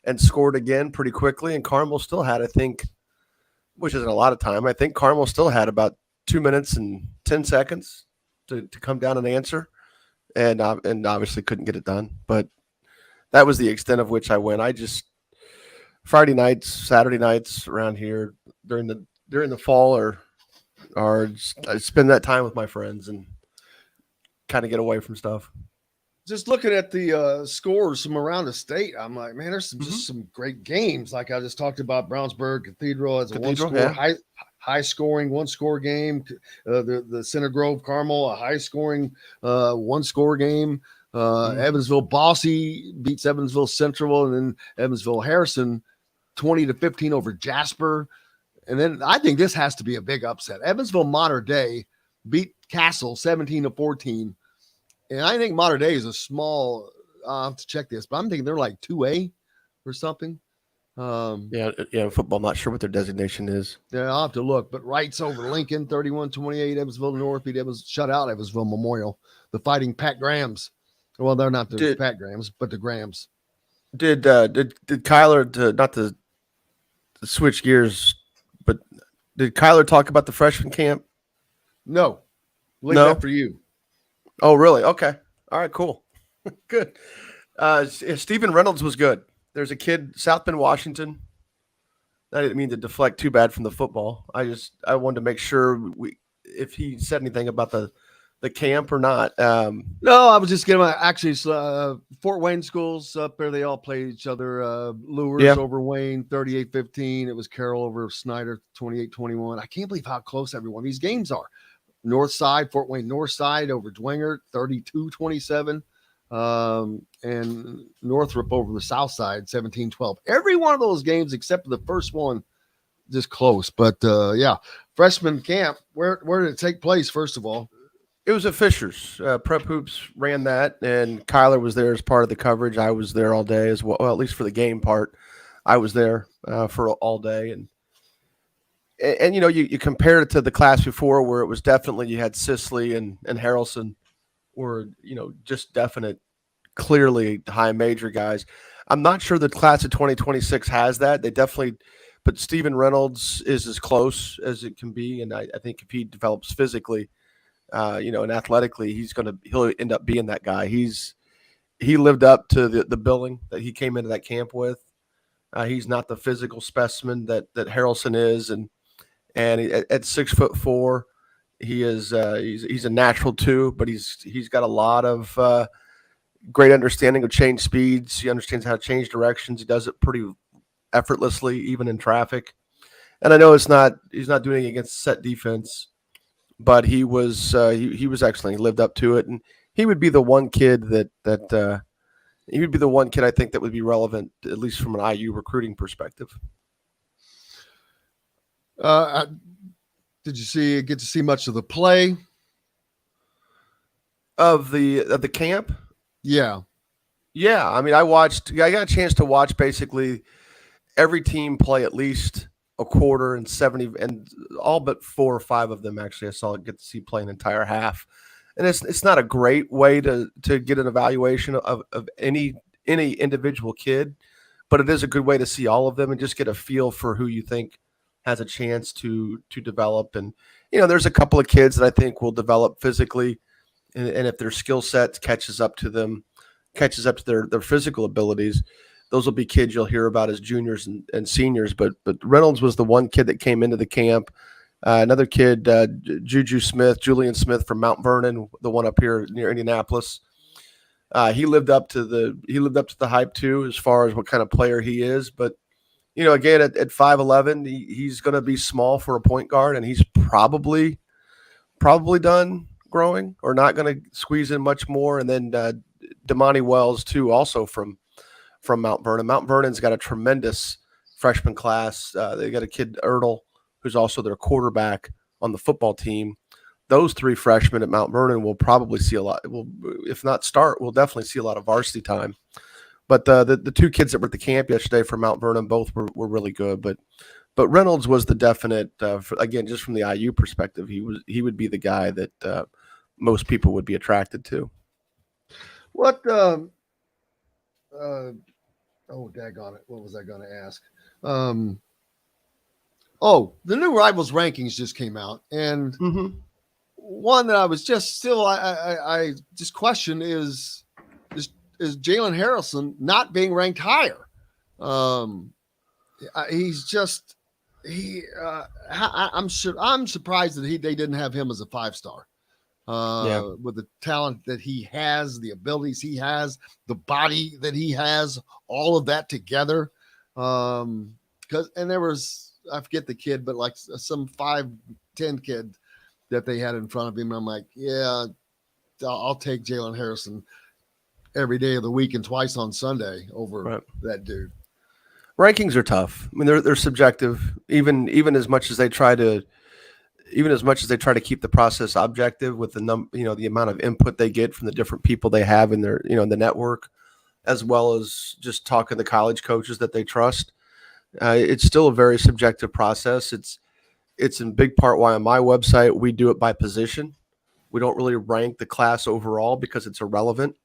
and scored again pretty quickly. And Carmel still had, I think, which isn't a lot of time. I think Carmel still had about 2 minutes and 10 seconds to come down and answer. And obviously couldn't get it done. But that was the extent of which I went. Friday nights, Saturday nights around here during the fall I spend that time with my friends and kind of get away from stuff. Just looking at the scores from around the state, I'm like, man, there's just some great games. Like I just talked about Brownsburg Cathedral as a one-score, high-scoring one-score game. The Center Grove Carmel, a high-scoring one-score game. Evansville Bossy beats Evansville Central, and then Evansville Harrison 20-15 over Jasper. And then I think this has to be a big upset. Evansville Mater Dei beat Castle 17-14. And I think Mater Dei is a small, I'll have to check this, but I'm thinking they're like 2A or something. Football, I'm not sure what their designation is. Yeah, I'll have to look. But Wrights over Lincoln, 31-28. Evansville North beat shut out Evansville Memorial. The Fighting Pat Grahams. Well, they're not the Pat Grahams, but the Grahams. Did Kyler, not to switch gears, but did Kyler talk about the freshman camp? No. Leave that for you. Oh, really? Okay. All right, cool. Good. Stephen Reynolds was good. There's a kid, South Bend, Washington. I didn't mean to deflect too bad from the football. I wanted to make sure if he said anything about the the camp or not? No, I was just getting actually Fort Wayne schools up there. They all play each other. Lures over Wayne, 38-15. It was Carroll over Snyder, 28-21. I can't believe how close every one of these games are. North Side, Fort Wayne North Side over Dwinger, 32-27. And Northrop over the South Side, 17-12. Every one of those games except for the first one, just close. But yeah, freshman camp. Where did it take place? First of all, it was at Fischer's. Prep Hoops ran that, and Kyler was there as part of the coverage. I was there all day as well, at least for the game part. I was there for all day, and you know, you compared it to the class before, where it was definitely you had Sisley and Harrelson were, you know, just definite, clearly high major guys. I'm not sure the class of 2026 has that. They definitely. But Steven Reynolds is as close as it can be, and I think if he develops physically, you know, and athletically, he'll end up being that guy. He lived up to the billing that he came into that camp with. He's not the physical specimen that Harrelson is, and at 6'4", he is he's a natural too, but he's got a lot of great understanding of change speeds. He understands how to change directions. He does it pretty effortlessly, even in traffic. And I know he's not doing it against set defense, but he was excellent. He lived up to it, and he would be the one kid that he would be the one kid I think that would be relevant, at least from an IU recruiting perspective. Did you get to see much of the play of the camp? Yeah. I mean, I got a chance to watch basically every team play at least a quarter and 70, and all but 4 or 5 of them actually I get to see play an entire half. And it's not a great way to get an evaluation of any individual kid, but it is a good way to see all of them and just get a feel for who you think has a chance to develop. And, you know, there's a couple of kids that I think will develop physically, and if their skill set catches up to their physical abilities, those will be kids you'll hear about as juniors and seniors. But Reynolds was the one kid that came into the camp. Another kid, Julian Smith from Mount Vernon, the one up here near Indianapolis. He lived up to the hype too, as far as what kind of player he is. But, you know, again, at 5'11", he's going to be small for a point guard, and he's probably done growing or not going to squeeze in much more. And then Damani Wells too, also from Mount Vernon. Mount Vernon's got a tremendous freshman class. They got a kid, Ertl, who's also their quarterback on the football team. Those 3 freshmen at Mount Vernon will probably see a lot. If not start, we'll definitely see a lot of varsity time. But the 2 kids that were at the camp yesterday from Mount Vernon both were really good. But Reynolds was the definite, again, just from the IU perspective, he would be the guy that most people would be attracted to. What oh, daggone it. What was I going to ask? The new Rivals rankings just came out. And one that I was just still, I just question is Jalen Harrelson not being ranked higher. I'm surprised that they didn't have him as a 5-star. With the talent that he has, the abilities he has, the body that he has, all of that together. And there was, I forget the kid, but like some 5'10" kid that they had in front of him. I'm like, yeah, I'll take Jalen Harrelson every day of the week and twice on Sunday over that dude. Rankings are tough. I mean, they're subjective, even as much as they try to keep the process objective with the amount of input they get from the different people they have in their, in the network, as well as just talking to college coaches that they trust. It's still a very subjective process. It's in big part why on my website we do it by position. We don't really rank the class overall because it's irrelevant.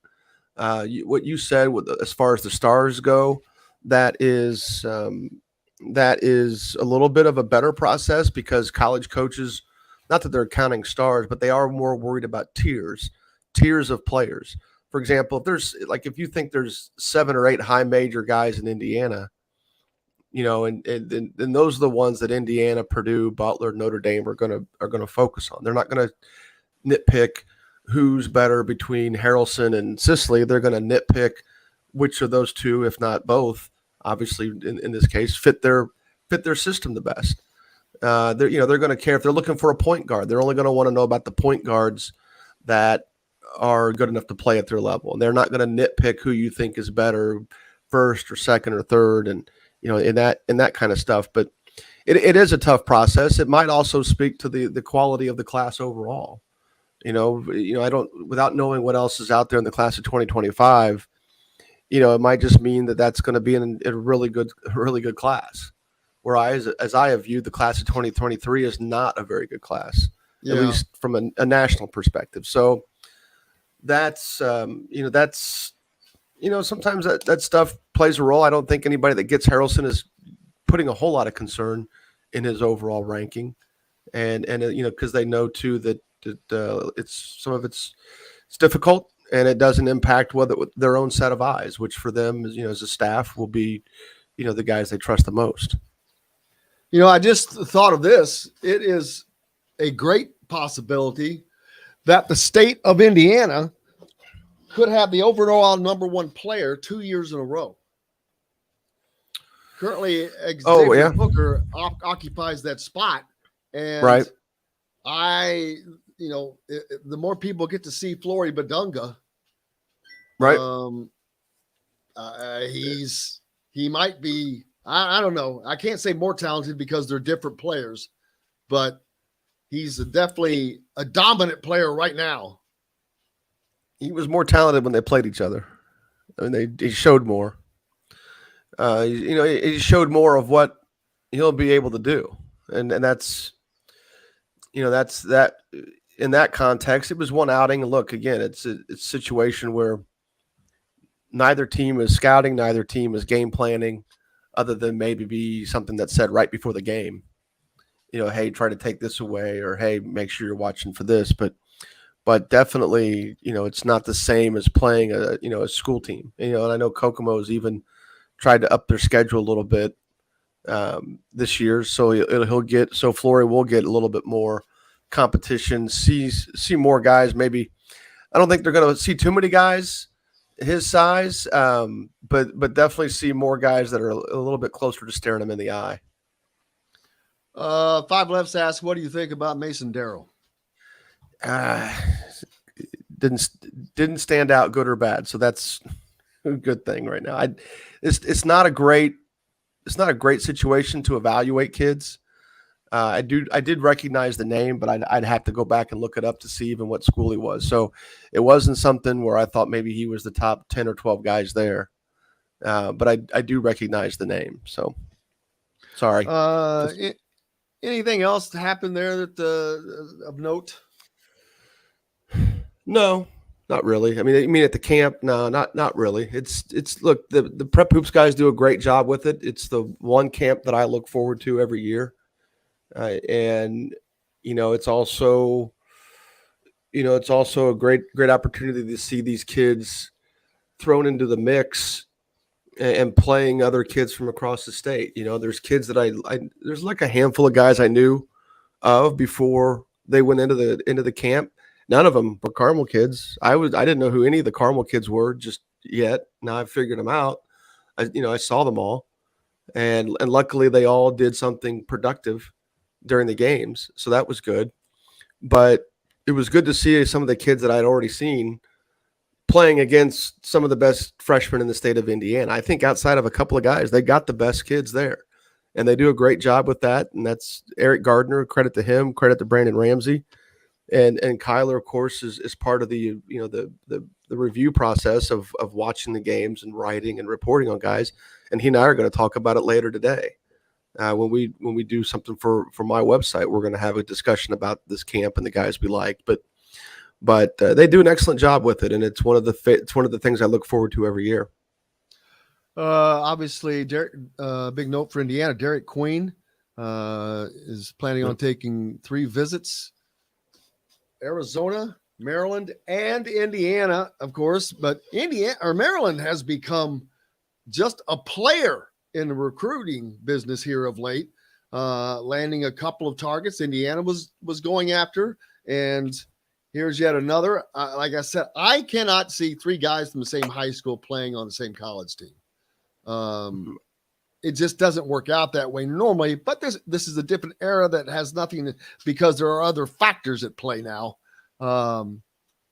What you said as far as the stars go, that is a little bit of a better process because college coaches, not that they're counting stars, but they are more worried about tiers of players. For example, if you think there's 7 or 8 high major guys in Indiana, and those are the ones that Indiana, Purdue, Butler, Notre Dame are going to focus on. They're not going to nitpick who's better between Harrelson and Sicily. They're going to nitpick which of those two, if not both, obviously in this case, fit their system the best. They're going to care if they're looking for a point guard. They're only going to want to know about the point guards that are good enough to play at their level. And they're not going to nitpick who you think is better, first or second or third, and in that kind of stuff. But it is a tough process. It might also speak to the quality of the class overall. I don't, without knowing what else is out there in the class of 2025, it might just mean that that's going to be a really good class. Whereas, as I have viewed the class of 2023 is not a very good class, at least from a national perspective. So that's sometimes that stuff plays a role. I don't think anybody that gets Harrelson is putting a whole lot of concern in his overall ranking, and because they know too that it's difficult and it doesn't impact their own set of eyes, which for them as a staff will be the guys they trust the most. I just thought of this. It is a great possibility that the state of Indiana could have the overall number one player 2 years in a row. Currently, Xavier Booker occupies that spot. And right. The more people get to see Flory Badunga, right. He might be, I don't know. I can't say more talented because they're different players, but he's definitely a dominant player right now. He was more talented when they played each other. I mean, he showed more. He showed more of what he'll be able to do, and that's that. In that context, it was one outing. And look, again, it's a situation where neither team is scouting, neither team is game planning, other than maybe be something that's said right before the game. Hey, try to take this away, or hey, make sure you're watching for this. But definitely, it's not the same as playing a school team. And I know Kokomo's even tried to up their schedule a little bit this year, so Flory will get a little bit more competition, see more guys. Maybe I don't think they're going to see too many guys his size, but definitely see more guys that are a little bit closer to staring him in the eye. Five Lefts asks, what do you think about Mason Darrell? Didn't stand out good or bad, so that's a good thing right now. It's not a great situation to evaluate kids. I did recognize the name, but I'd have to go back and look it up to see even what school he was. So it wasn't something where I thought maybe he was the top 10 or 12 guys there. But I do recognize the name. So sorry. Anything else happened there that of note? No, not really. I mean at the camp, no, not really. It's look, the Prep Hoops guys do a great job with it. It's the one camp that I look forward to every year. And it's also a great opportunity to see these kids thrown into the mix and playing other kids from across the state. There's kids that there's like a handful of guys I knew of before they went into the camp. None of them were Carmel kids. I didn't know who any of the Carmel kids were just yet. Now I've figured them out. I saw them all, and luckily they all did something productive during the games, so that was good. But it was good to see some of the kids that I'd already seen playing against some of the best freshmen in the state of Indiana. I think outside of a couple of guys, they got the best kids there, and they do a great job with that. And that's Eric Gardner. Credit to him. Credit to Brandon Ramsey, and Kyler, of course, is part of the review process of watching the games and writing and reporting on guys. And he and I are going to talk about it later today. When we do something for my website, we're going to have a discussion about this camp and the guys we like. But they do an excellent job with it, and it's one of the things I look forward to every year. Obviously, big note for Indiana. Derek Queen is planning on taking 3 visits: Arizona, Maryland, and Indiana, of course. But Maryland has become just a player in the recruiting business here of late, landing a couple of targets Indiana was going after. And Here's yet another. Like I said, I cannot see three guys from the same high school playing on the same college team. It just doesn't work out that way normally. But this is a different era that has nothing because there are other factors at play now.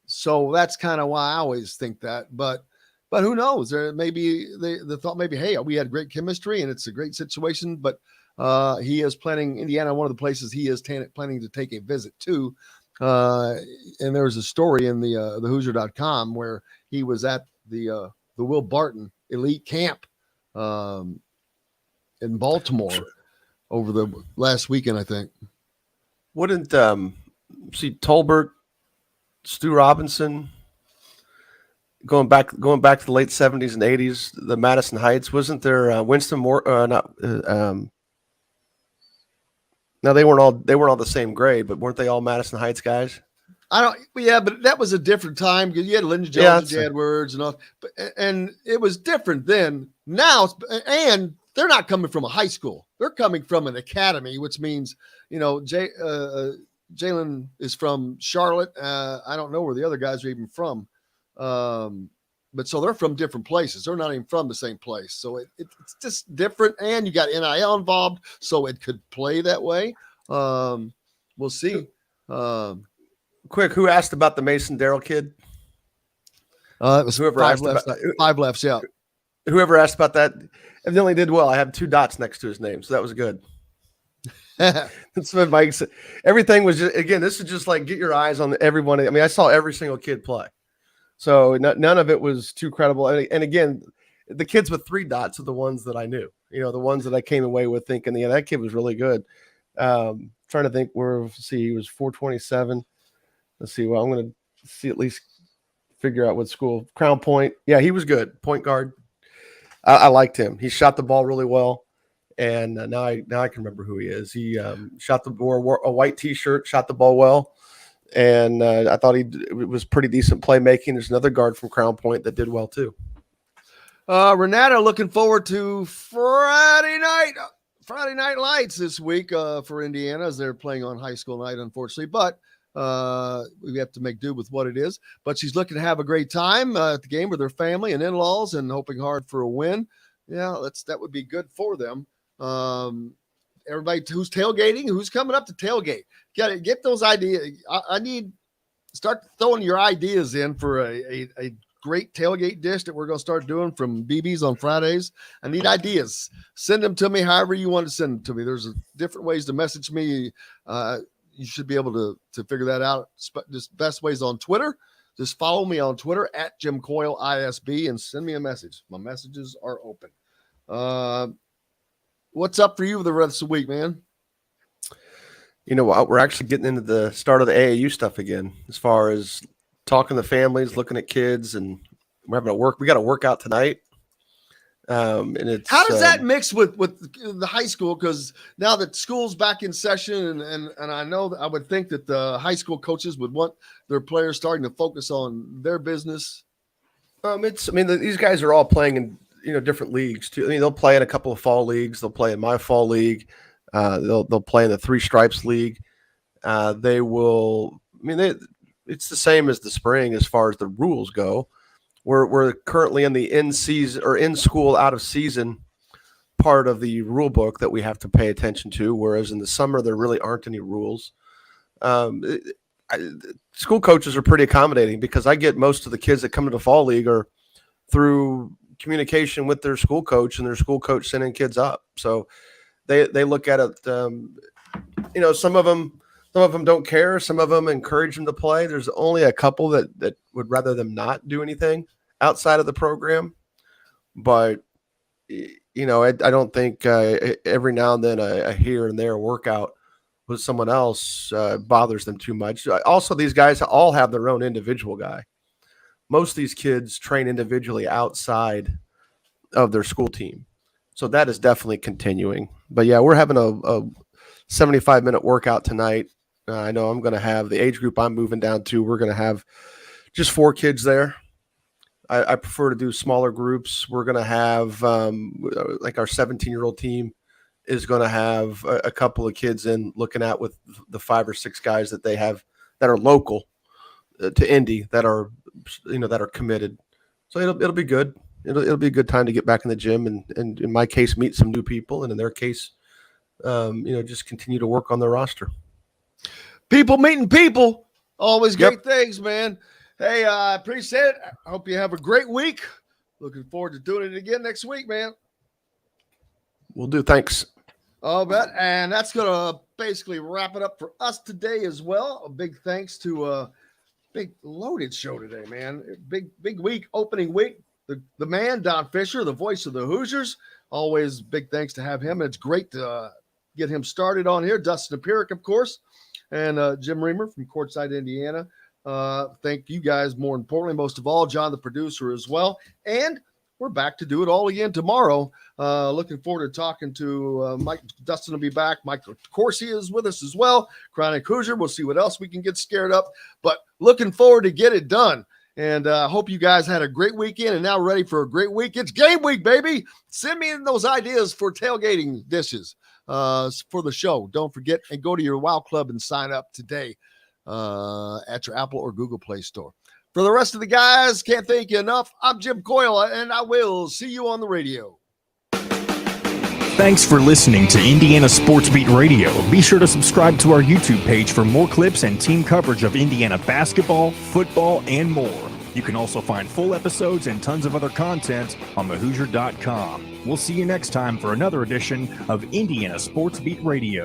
So that's kind of why I always think that. But who knows? There maybe the thought maybe, hey, we had great chemistry and it's a great situation. But he is planning Indiana, one of the places he is planning to take a visit to. And there was a story in the Hoosier.com where he was at the Will Barton elite camp in Baltimore over the last weekend, I think. Wouldn't see Tolbert, Stu Robinson going back to the late 70s and 80s, the Madison Heights, wasn't there Winston Moore no, they weren't all the same grade, but weren't they all Madison Heights guys? But that was a different time because you had Lyndon Jones and Edwards and all, and it was different then. Now, and they're not coming from a high school; they're coming from an academy, which means Jalen is from Charlotte. I don't know where the other guys are even from, but so they're from different places. They're not even from the same place, so it's just different. And you got NIL involved, so it could play that way. We'll see. Quick, who asked about the Mason Darrell kid? It was whoever asked five lefts, yeah. Whoever asked about that evidently did well. I have 2 dots next to his name, so that was good. That's what Mike said. Everything was just, again, this is just like get your eyes on everyone. I mean, I saw every single kid play. So none of it was too credible. And again, the kids with 3 dots are the ones that I knew, the ones that I came away with thinking, yeah, that kid was really good. Trying to think he was 427. Let's see. Well, I'm going to see at least figure out what school. Crown Point. Yeah, he was good. Point guard. I liked him. He shot the ball really well. And now I can remember who he is. He wore a white T-shirt, shot the ball well. And I thought it was pretty decent playmaking. There's another guard from Crown Point that did well too. Renata looking forward to Friday night lights this week for Indiana as they're playing on high school night, unfortunately. But we have to make do with what it is. But she's looking to have a great time at the game with her family and in-laws and hoping hard for a win. Yeah, that would be good for them. Everybody who's tailgating, who's coming up to tailgate, get those ideas. I need start throwing your ideas in for a great tailgate dish that we're going to start doing from BB's on Fridays. I need ideas. Send them to me however you want to send them to me. There's different ways to message me. You should be able to figure that out. Just best ways on Twitter. Just follow me on Twitter at Jim Coyle ISB and send me a message. My messages are open. What's up for you the rest of the week, man? We're actually getting into the start of the AAU stuff again, as far as talking to families, looking at kids, and we're having we got a workout tonight. And it's how does that mix with the high school? Because now that school's back in session, and I know that I would think that the high school coaches would want their players starting to focus on their business. These guys are all playing in different leagues too. They'll play in a couple of fall leagues. They'll play in my fall league. They'll play in the 3 Stripes league. They will. It's the same as the spring as far as the rules go. We're currently in the in-season or in-school out-of-season part of the rule book that we have to pay attention to, whereas in the summer there really aren't any rules. School coaches are pretty accommodating because I get most of the kids that come to the fall league are through communication with their school coach and their school coach sending kids up. So they look at it. Some of them don't care. Some of them encourage them to play. There's only a couple that would rather them not do anything outside of the program. But, I don't think every now and then a here and there workout with someone else bothers them too much. Also, these guys all have their own individual guy. Most of these kids train individually outside of their school team. So that is definitely continuing. But, yeah, we're having a 75-minute workout tonight. I know I'm going to have the age group I'm moving down to. We're going to have just 4 kids there. I prefer to do smaller groups. We're going to have like our 17-year-old team is going to have a couple of kids in looking at with the 5 or 6 guys that they have that are local. to Indy that are committed. So it'll be good. It'll be a good time to get back in the gym and in my case meet some new people, and in their case, just continue to work on the roster. People meeting people, always great things, man. Hey, I appreciate it. I hope you have a great week. Looking forward to doing it again next week, man. Will do. Thanks. And that's going to basically wrap it up for us today as well. A big thanks to a big loaded show today, man. Big week, opening week. The man, Don Fischer, the voice of the Hoosiers. Always big thanks to have him. It's great to get him started on here. Dustin Dopirak, of course, and Jim Reamer from Courtside, Indiana. Thank you guys, more importantly, most of all, John, the producer, as well. And we're back to do it all again tomorrow. Looking forward to talking to Mike. Dustin will be back. Mike Corsi is with us as well. Chronic Hoosier. We'll see what else we can get scared up. But looking forward to get it done. And hope you guys had a great weekend and now ready for a great week. It's game week, baby. Send me in those ideas for tailgating dishes for the show. Don't forget, and go to your WOW Club and sign up today at your Apple or Google Play Store. For the rest of the guys, can't thank you enough. I'm Jim Coyle, and I will see you on the radio. Thanks for listening to Indiana Sports Beat Radio. Be sure to subscribe to our YouTube page for more clips and team coverage of Indiana basketball, football, and more. You can also find full episodes and tons of other content on thehoosier.com. We'll see you next time for another edition of Indiana Sports Beat Radio.